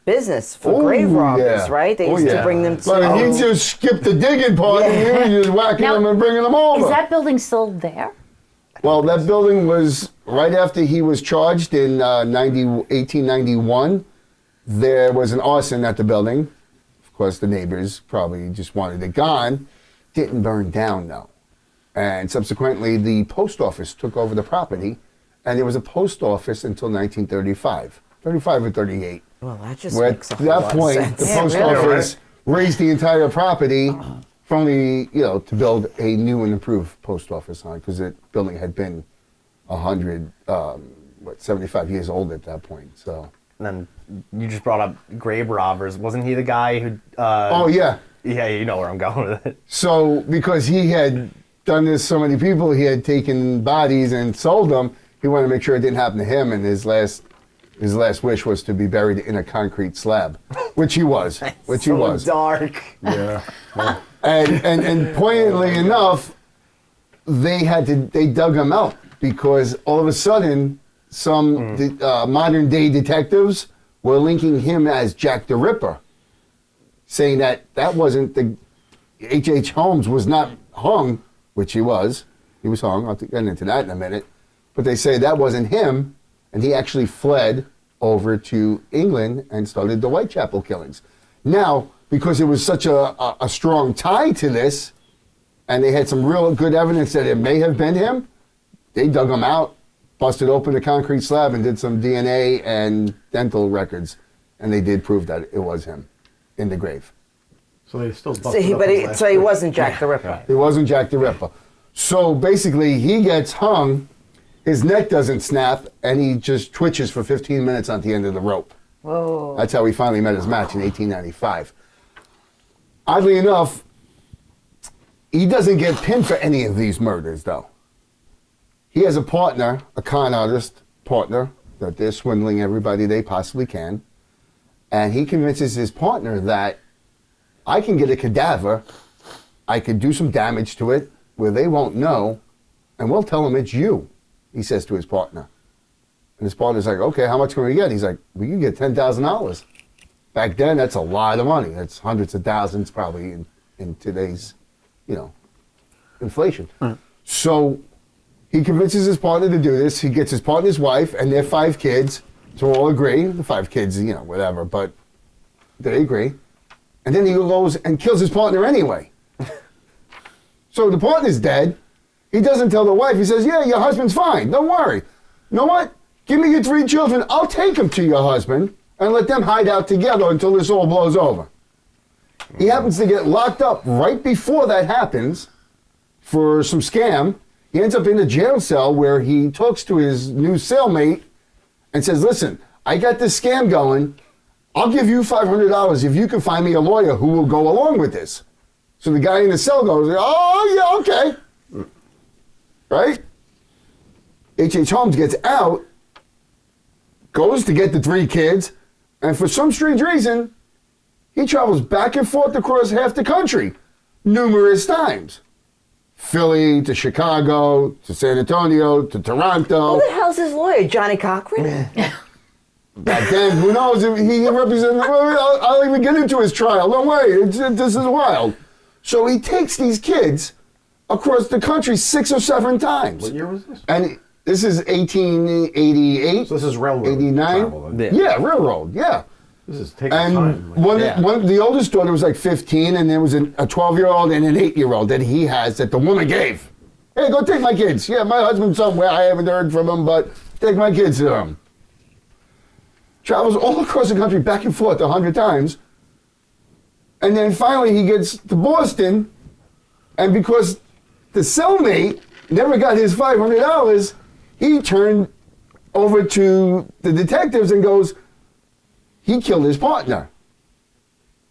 business for Oh, grave robbers, yeah. right? They Oh, used yeah. to bring them to. But he just skipped the digging part and he was just whacking Now, them and bringing them over. Is that building still there? Well, that building was right after he was charged in 1891. There was an arson at the building. Of course, the neighbors probably just wanted it gone. Didn't burn down, though. And subsequently, the post office took over the property, and there was a post office until 1935, 35 or 38. Well, that just Where makes a at whole that lot point, of the sense. post Yeah, really. office raised the entire property from the, to build a new and improved post office on, because the building had been 75 years old at that point. So. And then you just brought up grave robbers. Wasn't he the guy who? Oh yeah. Yeah, you know where I'm going with it. So because he had done this so many people, he had taken bodies and sold them. He wanted to make sure it didn't happen to him, and his last wish was to be buried in a concrete slab, which he was. Which he was. Dark. Yeah. And poignantly enough, they dug him out because all of a sudden, some modern day detectives were linking him as Jack the Ripper, saying that wasn't the H.H. Holmes was not hung, which he was. He was hung. I'll get into that in a minute. But they say that wasn't him, and he actually fled over to England and started the Whitechapel killings. Now, because it was such a strong tie to this, and they had some real good evidence that it may have been him, they dug him out, busted open the concrete slab, and did some DNA and dental records, and they did prove that it was him in the grave. So they still So he wasn't Jack the Ripper. It wasn't Jack the Ripper. So basically, he gets hung, his neck doesn't snap, and he just twitches for 15 minutes at the end of the rope. Whoa. That's how he finally met his match in 1895. Oddly enough, he doesn't get pinned for any of these murders, though. He has a partner, a con artist partner, that they're swindling everybody they possibly can. And he convinces his partner that I can get a cadaver, I could do some damage to it where they won't know, and we'll tell them it's you, he says to his partner. And his partner's like, okay, how much can we get? He's like, we can get $10,000. Back then, that's a lot of money. That's hundreds of thousands probably in today's, inflation. So he convinces his partner to do this. He gets his partner's wife and their 5 kids to all agree. The 5 kids, whatever, but they agree. And then he goes and kills his partner anyway. So the partner's dead. He doesn't tell the wife. He says, yeah, your husband's fine. Don't worry. You know what? Give me your 3 children. I'll take them to your husband and let them hide out together until this all blows over. He happens to get locked up right before that happens for some scam. He ends up in a jail cell where he talks to his new cellmate and says, listen, I got this scam going. I'll give you $500 if you can find me a lawyer who will go along with this. So the guy in the cell goes, oh, yeah, okay. Right? H.H. Holmes gets out, goes to get the 3 kids, and for some strange reason, he travels back and forth across half the country numerous times. Philly to Chicago to San Antonio to Toronto. Who the hell's his lawyer? Johnny Cochran? Back then, who knows if he represented. I'll even get into his trial. Don't worry, this is wild. So he takes these kids across the country 6 or 7 times. What year was this? And this is 1888. So this is railroad 89. travel, then. Yeah, railroad. Yeah. This is taking And time. the oldest daughter was like 15, and there was a 12-year-old and an 8-year-old that he has that the woman gave. Hey, go take my kids. Yeah, my husband's somewhere. I haven't heard from him, but take my kids to them. Travels all across the country back and forth 100 times. And then finally he gets to Boston, and because the cellmate never got his $500, he turned over to the detectives and goes, he killed his partner.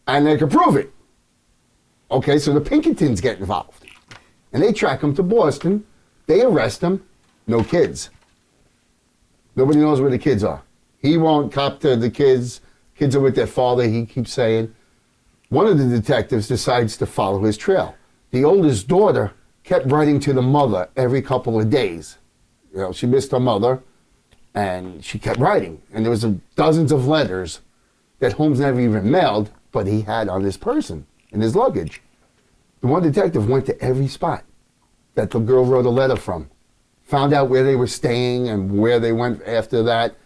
And they could prove it. Okay, so the Pinkertons get involved. And they track him to Boston. They arrest him. No kids. Nobody knows where the kids are. He won't cop to the kids. Kids are with their father, he keeps saying. One of the detectives decides to follow his trail. The oldest daughter kept writing to the mother every couple of days. She missed her mother, and she kept writing. And there was dozens of letters that Holmes never even mailed, but he had on his person, in his luggage. The one detective went to every spot that the girl wrote a letter from, found out where they were staying and where they went after that,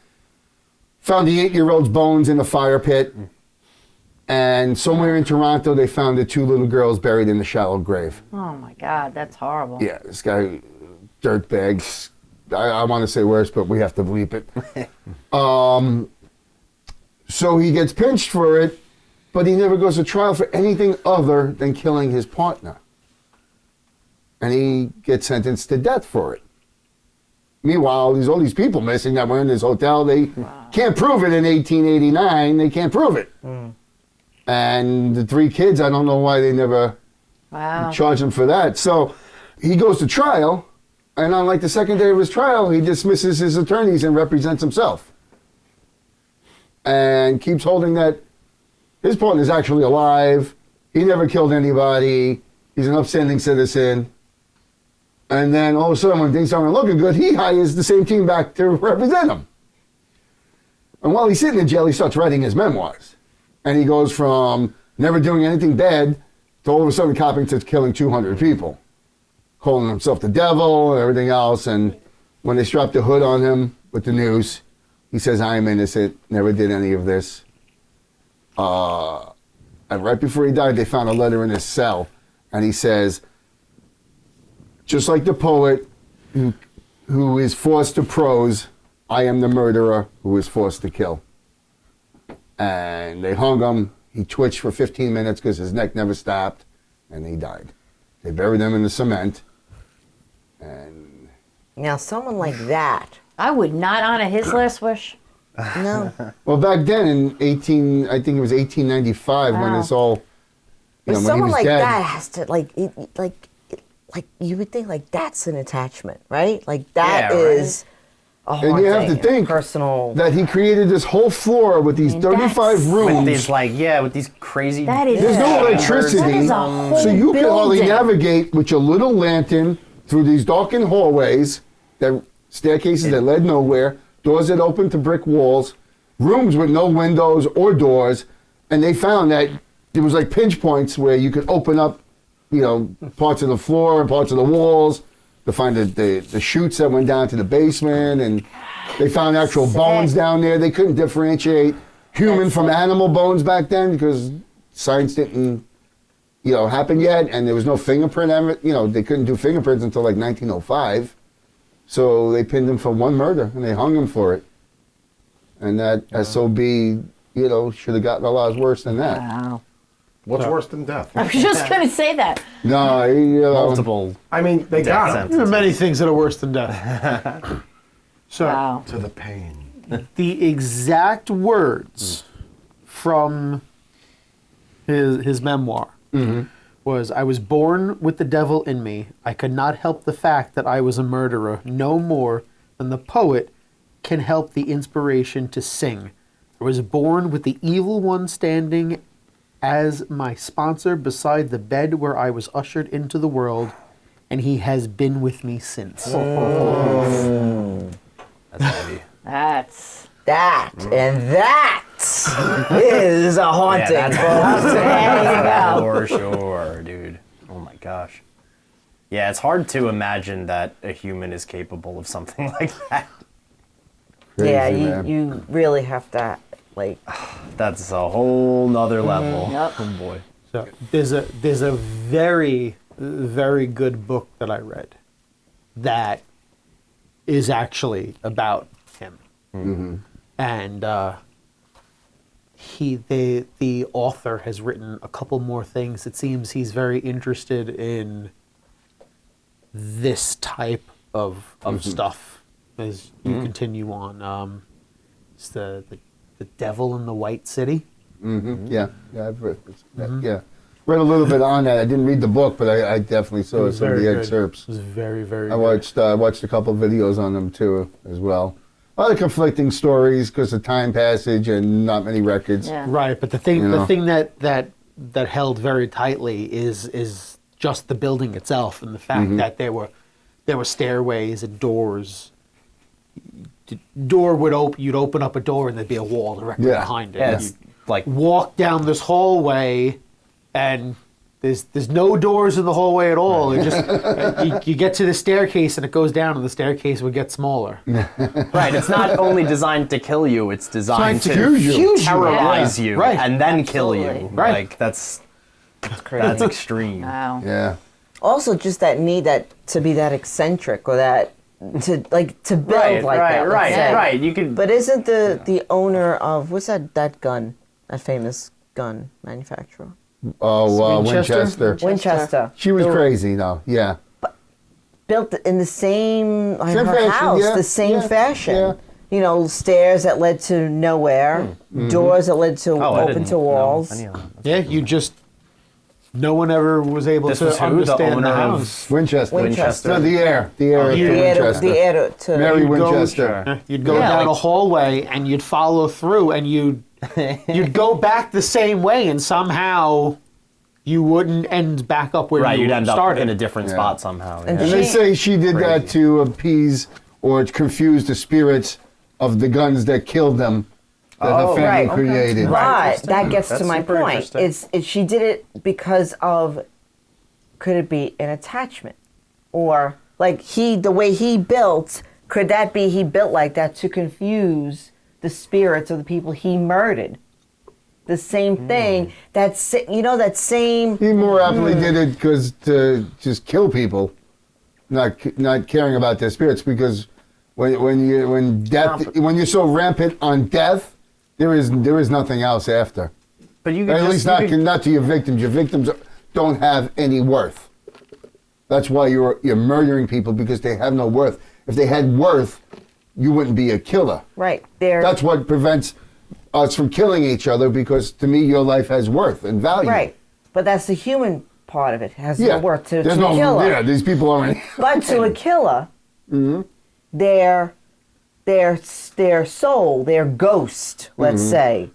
found the 8-year-old's bones in the fire pit, And somewhere in Toronto, they found the 2 little girls buried in a shallow grave. Oh my God, that's horrible. Yeah, this guy, dirtbags. I want to say worse, but we have to bleep it. So he gets pinched for it, but he never goes to trial for anything other than killing his partner. And he gets sentenced to death for it. Meanwhile, there's all these people missing that were in this hotel. They can't prove it in 1889. They can't prove it. And the 3 kids, I don't know why they never charged him for that. So he goes to trial, and on like the second day of his trial, he dismisses his attorneys and represents himself. And keeps holding that his partner's actually alive. He never killed anybody. He's an upstanding citizen. And then all of a sudden, when things aren't looking good, he hires the same team back to represent him. And while he's sitting in jail, he starts writing his memoirs. And he goes from never doing anything bad to all of a sudden copping to killing 200 people, calling himself the devil and everything else. And when they strap the hood on him with the news, he says, I am innocent, never did any of this. And right before he died, they found a letter in his cell. And he says, just like the poet who is forced to prose, I am the murderer who is forced to kill. And they hung him. He twitched for 15 minutes because his neck never stopped, and he died. They buried him in the cement. And Now, someone like that. I would not honor his last wish. No. well, back then in I think it was 1895 when Wow. this all, But when he someone was like dead. that has to, like you would think, like, that's an attachment, right? Like, that Yeah, right. is a And you have to haunting, think personal. that he created this whole floor with these And 35 that's- rooms. With these with these crazy. That is- There's no Yeah. electricity, That is a whole so you can hardly building. navigate with your little lantern through these darkened hallways, that staircases that led nowhere, doors that open to brick walls, rooms with no windows or doors, and they found that there was like pinch points where you could open up, parts of the floor and parts of the walls to find the chutes that went down to the basement, and they found actual bones down there. They couldn't differentiate human from animal bones back then because science didn't, happen yet, and there was no fingerprint. They couldn't do fingerprints until like 1905. So they pinned him for one murder, and they hung him for it. And that SOB, should have gotten a lot worse than that. Wow. What's worse than death? I was just going to say that. No, multiple. I mean, they Death got him sentence. There are many things that are worse than death. So, Wow. to the pain. the exact words from his memoir was, I was born with the devil in me. I could not help the fact that I was a murderer no more than the poet can help the inspiration to sing. I was born with the evil one standing as my sponsor beside the bed where I was ushered into the world, and he has been with me since. That's heavy. That's. That and that is a haunting. Yeah, folks. There you go. For sure, dude. Oh my gosh. Yeah, it's hard to imagine that a human is capable of something like that. Yeah, Crazy, man. you really have to, like, That's a whole nother level. Yep. Oh boy. So there's a very, very good book that I read that is actually about him. And the author has written a couple more things. It seems he's very interested in this type of stuff as you continue on. It's the Devil in the White City. Yeah, I've read that. Yeah, read a little bit on that. I didn't read the book, but I definitely saw some of Very the good. excerpts. It was very, very I good. watched a couple of videos on them too, as well. A lot of conflicting stories because of time passage and not many records. Yeah. Right, but the thing You know. that held very tightly is just the building itself and the fact that there were stairways and doors. The door would open. You'd open up a door and there'd be a wall directly Yeah. behind it. Yeah, And it's you'd like walk down this hallway, and There's no doors in the hallway at all. It just you get to the staircase and it goes down, and the staircase would get smaller. Right. It's not only designed to kill you; it's designed to confuse you. terrorize you, Right. and then kill Absolutely. you. Right. Like that's Crazy. that's extreme. Wow. Yeah. Also, just that need that to be that eccentric or that to build Right. like Right. that. let's Right. say. Right. You could. But isn't the owner of what's that gun? That famous gun manufacturer, Oh, Winchester? Winchester. Winchester. She was crazy, though. Yeah. Built in the same, Same her fashion, house, yeah, the same yeah, fashion. yeah. You know, stairs that led to nowhere, doors that led to Oh, I open didn't to know walls. any of that. Yeah, you just no one ever was able This to was who? The understand owner the of- house. Winchester. Winchester. No, the heir. The heir of you- the The heir to- Winchester. the heir to Mary You'd go- Winchester. You'd go Yeah, down like- a hallway and you'd follow through, and you'd go back the same way, and somehow you wouldn't end back up where Right. you You'd end started. up in a different spot somehow. And yeah. And they She- say she did that Crazy. to appease or confuse the spirits of the guns that killed them that her family right, okay. created. But that gets That's to my super point. interesting. She did it because of, could it be an attachment, or like the way he built? Could that be he built like that to confuse the spirits of the people he murdered? The same thing. That same. He more aptly did it because to just kill people, not caring about their spirits. Because when you're so rampant on death, there is nothing else after. But you Or could at just, least you could- not to your victims. Your victims don't have any worth. That's why you're murdering people, because they have no worth. If they had worth, you wouldn't be a killer. Right there. That's what prevents us from killing each other, because to me your life has worth and value. right. But that's the human part of it. Has Yeah. no worth to There's a no killer. Yeah, these people aren't. But to a killer, their soul, their ghost, let's say,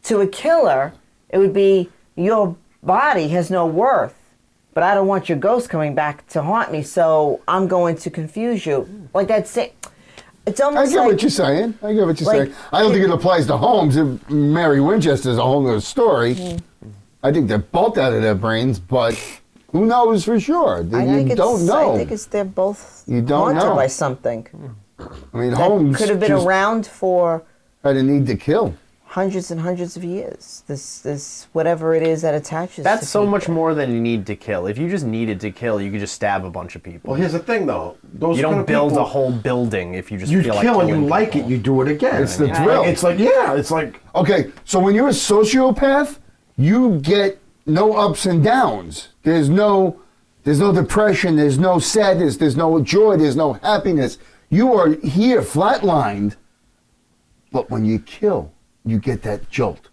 to a killer, it would be your body has no worth, but I don't want your ghost coming back to haunt me, so I'm going to confuse you. Like that's it. It's I almost get like what you're saying. I get what you're like- saying. I don't think it applies to Holmes. Mary Winchester's a whole other story. I think they're both out of their brains, but who knows for sure? I You think don't know. I think it's they're both You don't haunted know. by something I mean, that Holmes could have been just around for had a need to kill. hundreds and hundreds of years. This whatever it is that attaches. That's to so people. much more than you need to kill. If you just needed to kill, you could just stab a bunch of people. Well, here's the thing, though. Those You kind don't of build people, a whole building if you just You feel like kill and you killing like people. it, you do it again. It's the Like, thrill. It's like, yeah, it's like, Okay, so when you're a sociopath, you get no ups and downs. There's no depression, there's no sadness, there's no joy, there's no happiness. You are here flatlined. But when you kill, you get that jolt.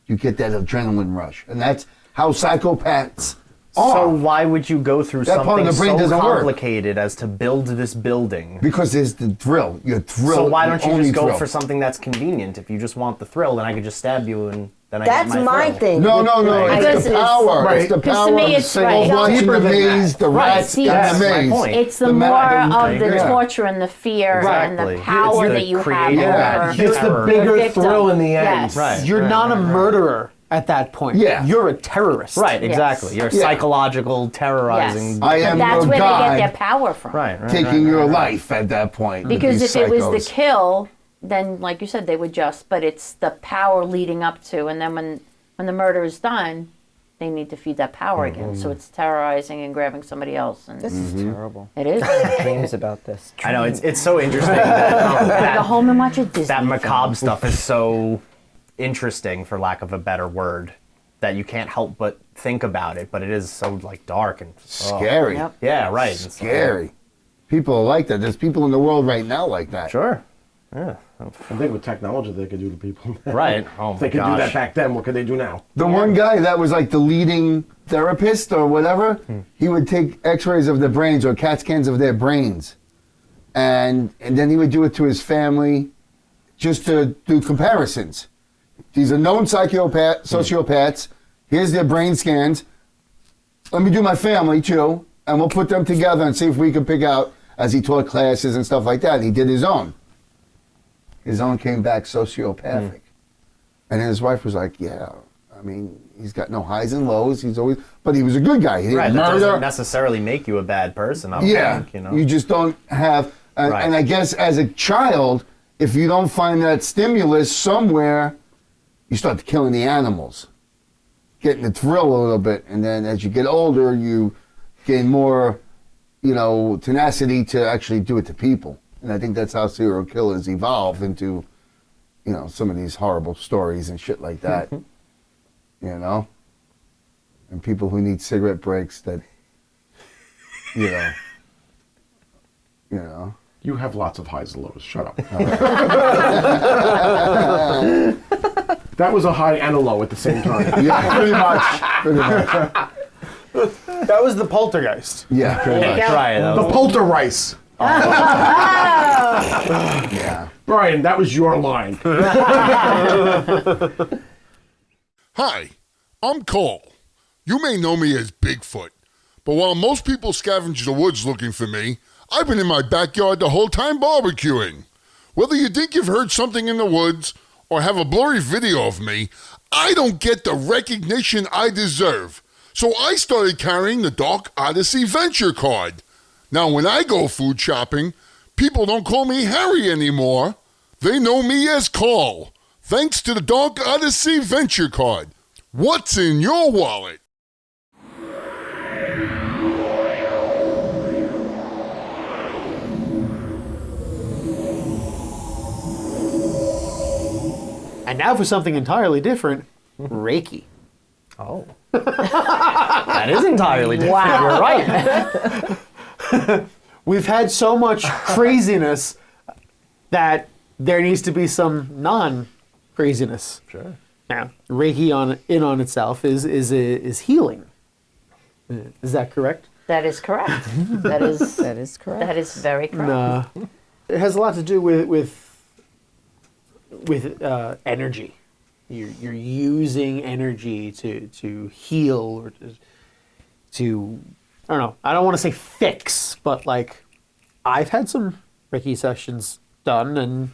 You get that adrenaline rush. And that's how psychopaths are. So why would you go through That part of something the brain so doesn't work. complicated as to build this building? Because there's the thrill. You're thrilled. So why don't you only just go thrill. for something that's convenient? If you just want the thrill, then I could just stab you and then I That's get my thrill. thing. No, no, no. Right. It's Because the it's- power. Right. It's the Because power to me of it's right. watching Deeper the than maze, that. the Right, rats, see, and that's the my maze. point. It's the The more magic. of the Yeah. torture and the fear and Exactly. the power It's that the you have creative over act. it's the Terror. bigger victim. thrill in the end. Yes. Right. You're not a murderer at that point. Yeah. You're a terrorist. Right, exactly. You're a Yeah. psychological terrorizing. Yes. I am That's your where God they get their power from. Right, right. taking your life at that point. with Because these if it was psychos. the kill, then like you said, they would just. But it's the power leading up to, and then when the murder is done, they need to feed that power again. So it's terrorizing and grabbing somebody else, and This is terrible. it is. Dreams about this. I know it's so interesting that, Gotta go home and watch a Disney that film. macabre stuff is so interesting, for lack of a better word, that you can't help but think about it. But it is so like dark and scary. Yep. Yeah, right. It's Scary. People are like that. There's people in the world right now like that. Sure. Yeah. I think with technology they could do to people. Right. Oh If my they could do gosh. that back then, what could they do now? The one guy that was like the leading therapist or whatever, he would take x-rays of their brains or CAT scans of their brains. And then he would do it to his family just to do comparisons. These are known sociopaths. Here's their brain scans. Let me do my family too, and we'll put them together and see if we can pick out, as he taught classes and stuff like that. And he did his own. His own came back sociopathic. And his wife was like, yeah, I mean, he's got no highs and lows. But he was a good guy. He didn't Right, that murder. doesn't necessarily make you a bad person. I don't think, you know. You just don't have. Right. And I guess as a child, if you don't find that stimulus somewhere, you start killing the animals, getting the thrill a little bit, and then as you get older, you gain more, tenacity to actually do it to people. And I think that's how serial killers evolve into, some of these horrible stories and shit like that. And people who need cigarette breaks that, You have lots of highs and lows. Shut up. That was a high and a low at the same time. Yeah, pretty much. That was the poltergeist. Yeah, pretty much. Try it. The poltergeist. Yeah. Brian, that was your line. Hi, I'm Cole. You may know me as Bigfoot, but while most people scavenge the woods looking for me, I've been in my backyard the whole time barbecuing. Whether you think you've heard something in the woods or have a blurry video of me, I don't get the recognition I deserve. So I started carrying the Dark Odyssey Venture card. Now when I go food shopping, people don't call me Harry anymore. They know me as Carl, thanks to the Dark Odyssey Venture card. What's in your wallet? And now for something entirely different, Reiki. Oh. That is entirely different. Wow. You're right. We've had so much craziness that there needs to be some non-craziness. Sure. Now, Reiki on itself is healing. Is that correct? That is correct. That is correct. that is very correct. It has a lot to do with energy. You're using energy to heal or to I don't know. I don't want to say fix, but like I've had some Reiki sessions done and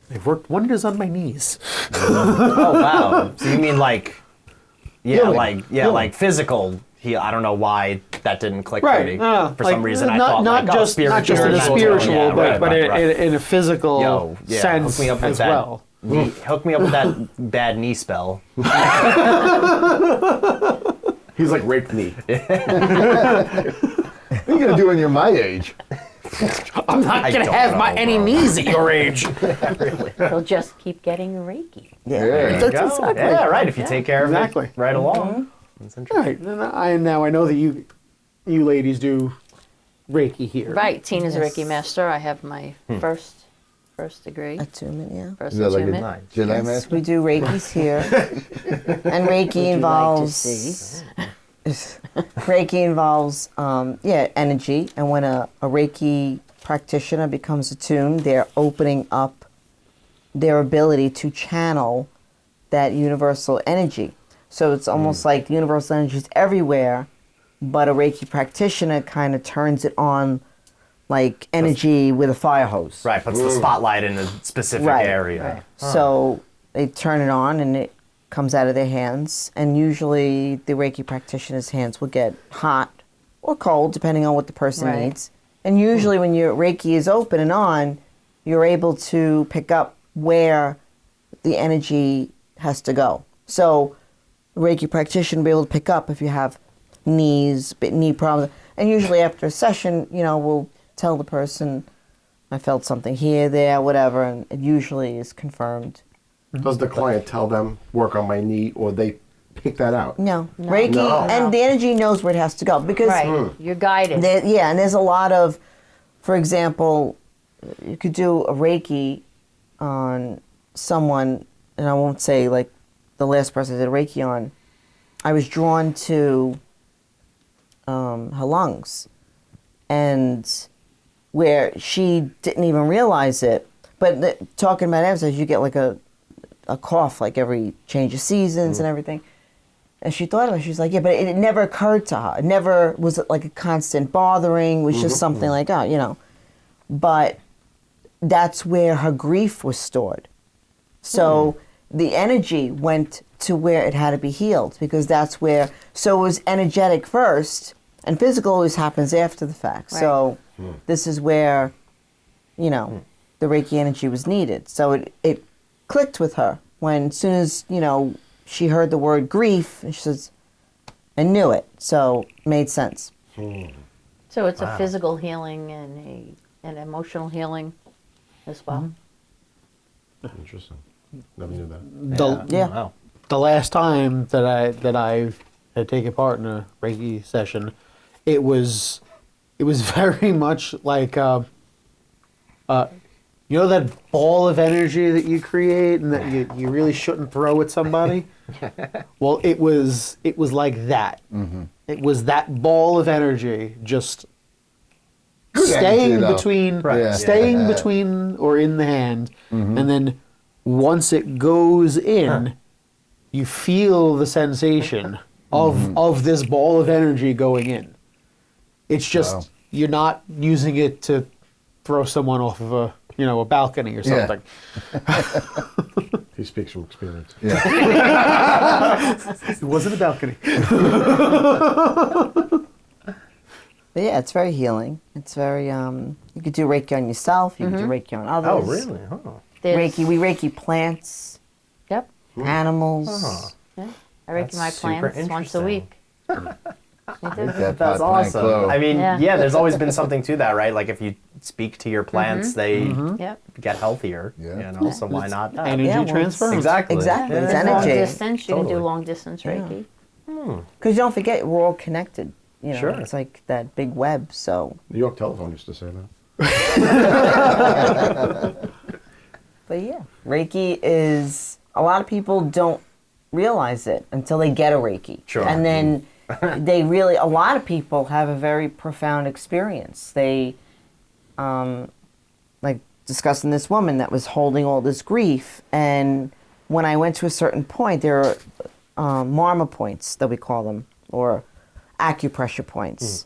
they've worked wonders on my knees. Oh wow. So you mean like Healing. like physical heal. I don't know why that didn't click Right. for me. For For some reason I thought not like, just not just in a spiritual, spiritual, yeah, but right. in a physical Yo, yeah, sense hook me up with as that. well. Hook me up with that bad knee spell. He's like raped me. What are you going to do when you're my age? I'm not gonna don't have know, any bro. knees at your age. He'll just keep getting Reiki. Yeah. There you go. Yeah, right. If you take care of Exactly. it right along. That's interesting. Right. And I know that you ladies do Reiki here. Right. Tina's Yes. a Reiki master. I have my first degree. Attunement, yeah. First Is that like a attunement. Jedi Yes, master? we do Reiki's here. And Reiki Would you like to involves see? Reiki involves energy, and when a Reiki practitioner becomes attuned, they're opening up their ability to channel that universal energy. So it's almost like the universal energy is everywhere, but a Reiki practitioner kind of turns it on like energy with a fire hose. Right, puts the spotlight in a specific Right. area. So they turn it on and it comes out of their hands. And usually the Reiki practitioner's hands will get hot or cold, depending on what the person Right. needs. And usually when your Reiki is open and on, you're able to pick up where the energy has to go. So the Reiki practitioner will be able to pick up if you have knee problems. And usually after a session, we'll tell the person, I felt something here, there, whatever, and it usually is confirmed. Does the client tell them, work on my knee, or they pick that out? No. Reiki, No. and the energy knows where it has to go. Because, Right. You're guided. and there's a lot of, for example, you could do a Reiki on someone, and I won't say like the last person I did Reiki on, I was drawn to her lungs. And where she didn't even realize it, but talking about episodes, you get like a cough like every change of seasons and everything. And she thought about it, she was like, yeah, but it never occurred to her. It never was like a constant bothering, it was just something like, But that's where her grief was stored. So the energy went to where it had to be healed, because that's where, so it was energetic first, and physical always happens after the fact. Right. So this is where, you know, the Reiki energy was needed. So it clicked with her when, as soon as, you know, she heard the word grief, and she says, I knew it. So it made sense. So it's a physical healing and an emotional healing as well. Interesting. Never knew that. Yeah. Wow. The last time that I had taken part in a Reiki session, it was very much like you know that ball of energy that you create and that you really shouldn't throw at somebody. Well, it was like that. It was that ball of energy just staying energy, though. between, Yeah. staying between or in the hand, and then once it goes in, you feel the sensation of this ball of energy going in. It's just you're not using it to throw someone off of a balcony or something. He speaks from experience. Yeah. It wasn't a balcony. But yeah, it's very healing. It's very, you could do Reiki on yourself, you could do Reiki on others. Oh, really? Huh. There's- We Reiki plants, Yep. animals. Yeah. I Reiki That's my super plants once a interesting. week. I do. That That's pot plant awesome. glow. I mean, Yeah. yeah, there's always been something to that, right? Like if you speak to your plants, they Yep. get healthier. Yeah. You know, so why not? that? Energy Yeah, well, transfer. Exactly. Exactly. Yeah. It's There's long energy. distance. You can Totally. do long distance Reiki. Because don't forget, we're all connected. You know, Sure. it's like that big web. So, New York Telephone used to say that. but yeah, Reiki is, a lot of people don't realize it until they get a Reiki. Sure. And then they really, a lot of people have a very profound experience. They, like discussing this woman that was holding all this grief. And when I went to a certain point, there are marma points that we call them, or acupressure points.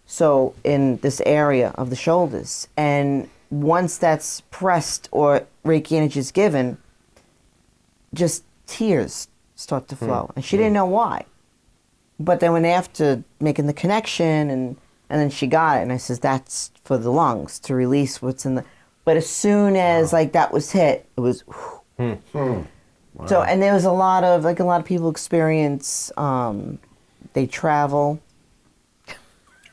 So in this area of the shoulders. And once that's pressed or Reiki energy is given, just tears start to flow. And she didn't know why. But then when after making the connection and then she got it, and I says, that's for the lungs to release what's in the, but as soon as like that was hit, it was, so, and there was a lot of people experience, they travel.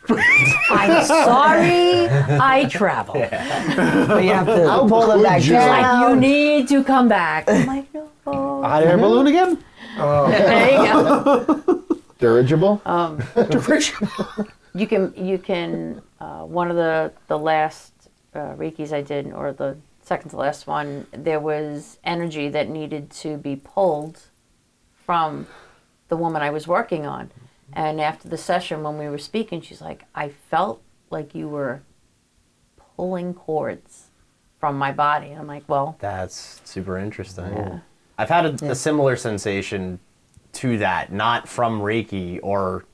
I'm sorry, I travel. But you have to pull them back could you? down. Like, you need to come back. I'm like, no. Hot air balloon again? There you go. Dirigible? You can one of the last Reikis I did, or the second to last one, there was energy that needed to be pulled from the woman I was working on. And after the session, when we were speaking, she's like, I felt like you were pulling cords from my body. And I'm like, well, That's super interesting. Yeah. I've had a similar sensation to that, not from Reiki or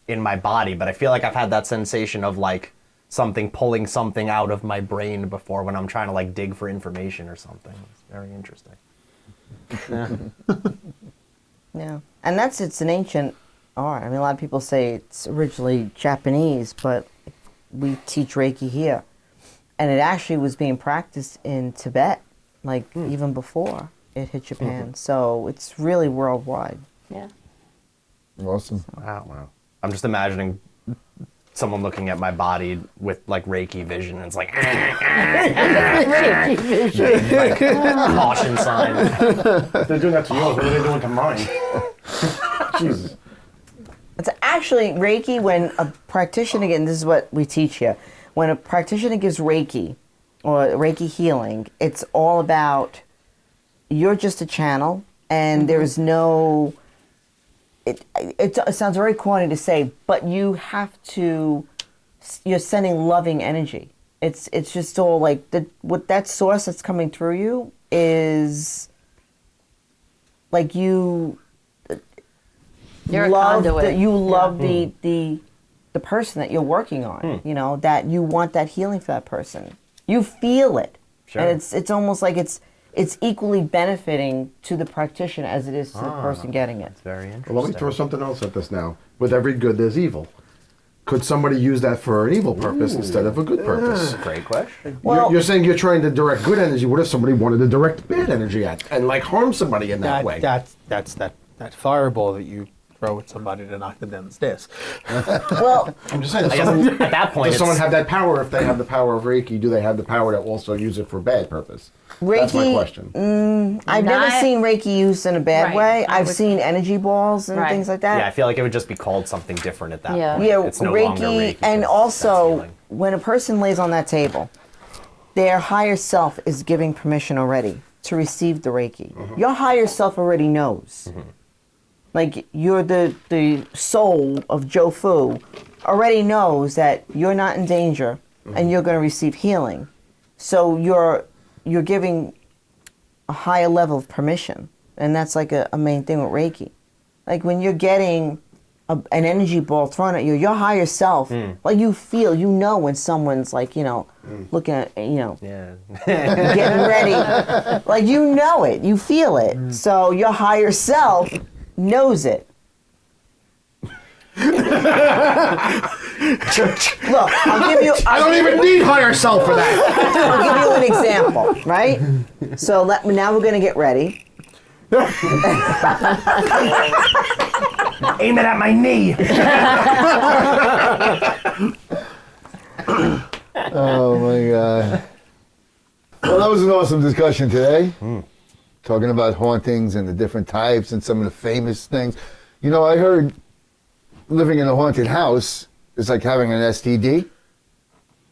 in my body, but I feel like I've had that sensation of like something pulling something out of my brain before when I'm trying to like dig for information or something. It's very interesting. Yeah, and it's an ancient art. I mean, a lot of people say it's originally Japanese, but we teach Reiki here. And it actually was being practiced in Tibet, like even before it hit Japan. So it's really worldwide. yeah. Awesome. Wow. I'm just imagining someone looking at my body with like Reiki vision, and it's like Reiki vision. caution sign. If they're doing that to yours, what are they doing to mine? Jesus. It's actually Reiki when a practitioner, again, this is what we teach here. When a practitioner gives Reiki or Reiki healing, it's all about you're just a channel and there's no, it sounds very corny to say, but you have to, you're sending loving energy. It's just all like, what that source that's coming through you is like you, You're a love conduit. you love the person that you're working on. You know, that you want that healing for that person. You feel it, Sure. and it's almost like it's it's equally benefiting to the practitioner as it is to the person getting it. It's very interesting. Well, let me throw something else at this now. With every good, there's evil. Could somebody use that for an evil purpose instead of a good purpose? Great question. Well, You're saying you're trying to direct good energy. What if somebody wanted to direct bad energy at and like harm somebody in that way? That's that fireball that you throw at somebody to knock them down the stairs. well, I'm just saying. I guess at that point, Does someone it's- have that power? If they have the power of Reiki, do they have the power to also use it for bad purpose? Reiki. That's my question. I've never Not- seen Reiki used in a bad Right, way. I I've would- seen energy balls and Right. things like that. Yeah, I feel like it would just be called something different at that Yeah. point. Yeah, It's no Reiki, longer Reiki. and 'cause also that's healing. when a person lays on that table, their higher self is giving permission already to receive the Reiki. Your higher self already knows. Like you're the soul of Jofu already knows that you're not in danger and you're going to receive healing. So you're giving a higher level of permission, and that's like a main thing with Reiki. Like when you're getting an energy ball thrown at you, your higher self, like you feel, you know when someone's like, looking at, Yeah. getting ready. Like you know it, you feel it. So your higher self knows it. Look, I'll give you. I don't even need higher self for that. I'll give you an example, right? So now we're gonna get ready. Aim it at my knee. Oh my God. Well, that was an awesome discussion today. Talking about hauntings and the different types and some of the famous things. I heard living in a haunted house is like having an STD.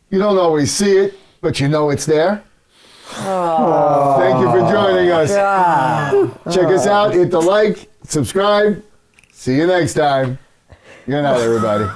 You don't always see it, but you know it's there. Thank you for joining us. Check us out, hit the like, subscribe. See you next time. Good night, everybody.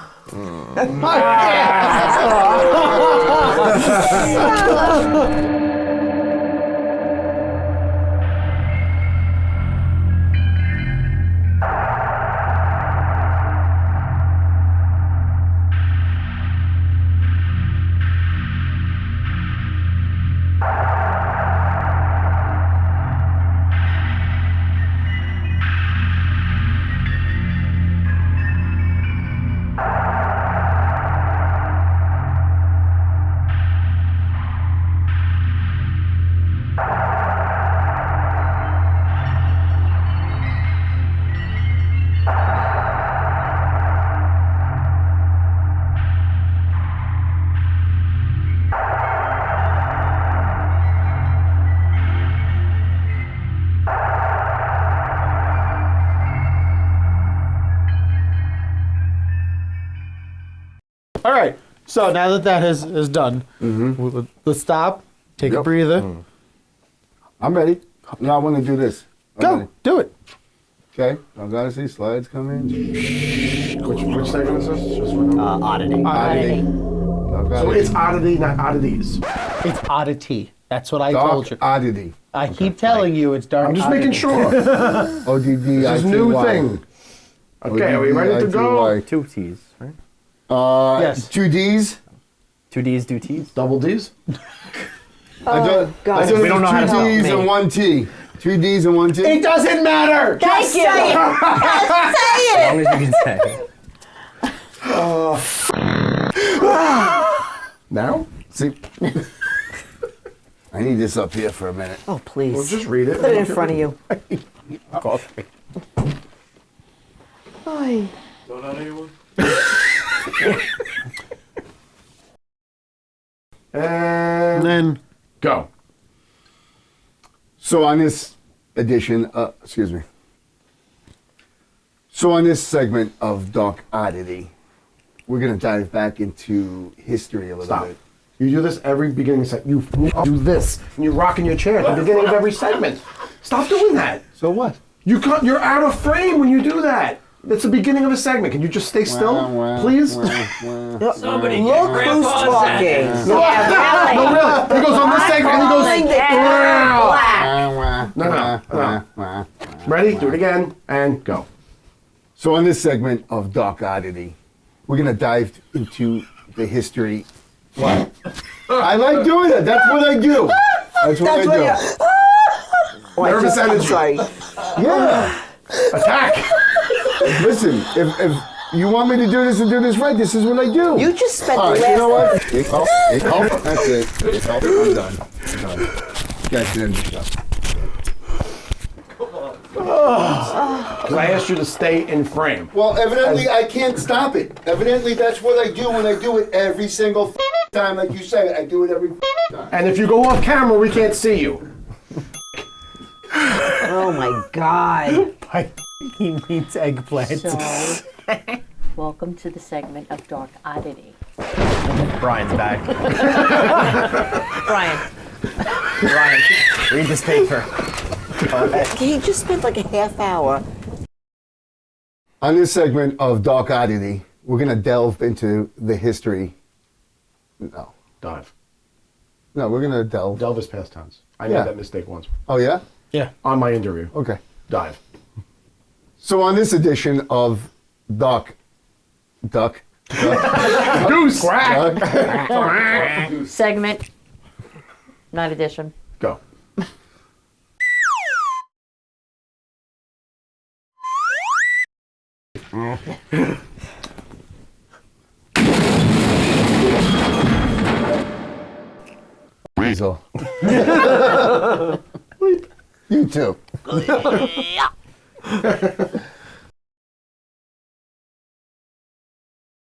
All right. So now that that is done, let's stop, take a Yep. breather, I'm ready. Now I want to do this. I'm go, ready. do it. Okay. I've got to see slides come in. Which segment is this? Just one. Oddity. Oddity. So it's oddity, not oddities. It's oddity. That's what I Dark told you. Oddity. I keep telling you it's dark. I'm just oddity. making sure. ODD. This is new thing. Okay, are we ready to go? 2 T's, right? Yes. 2 D's. 2 D's, 2 T's. Double D's? God. We don't know how to 2 spell. D's and 1 T. 2 D's and 1 T. It doesn't matter! Thank you. Say As it. long as you can say it. Now? See? I need this up here for a minute. Oh, please. Well, just read it. Put it in front of you. Coffee. Oy. And then go. So on this edition, So on this segment of Dark Oddity, we're going to dive back into history a little Stop. bit. You do this every beginning segment. You do this, and you're rocking your chair at the beginning of every segment. Stop doing that. So what? You're out of frame when you do that. It's the beginning of a segment. Can you just stay still, please? Somebody look who's talking. No, really. He goes on this segment and he goes. No. Ready? Do it again and go. So on this segment of Dark Oddity, we're going to dive into the history. What? I like doing it. That's what I do. That's what I do. Nervous I'm energy. sorry. Yeah. Attack! Listen, if you want me to do this and do this right, this is what I do. You just spent All the right, last. you know what? That's it. I'm done. I'm done. Guys, end the show. Because I asked you to stay in frame. Well, evidently I can't stop it. Evidently that's what I do when I do it every single time. Like you say, I do it every time. And if you go off camera, we can't see you. Oh my God. He means eggplant. So, welcome to the segment of Dark Oddity. Brian's back. Brian, Brian, read this paper. He just spent like a half hour. On this segment of Dark Oddity, we're going to delve into the history. No, Dive. we're going to delve. Delve is past tense. I Yeah. made that mistake once. Oh, yeah? Yeah. On my interview. Okay. Dive. So on this edition of Duck. Goose! Quack! segment, not edition. Go. Weasel. You too.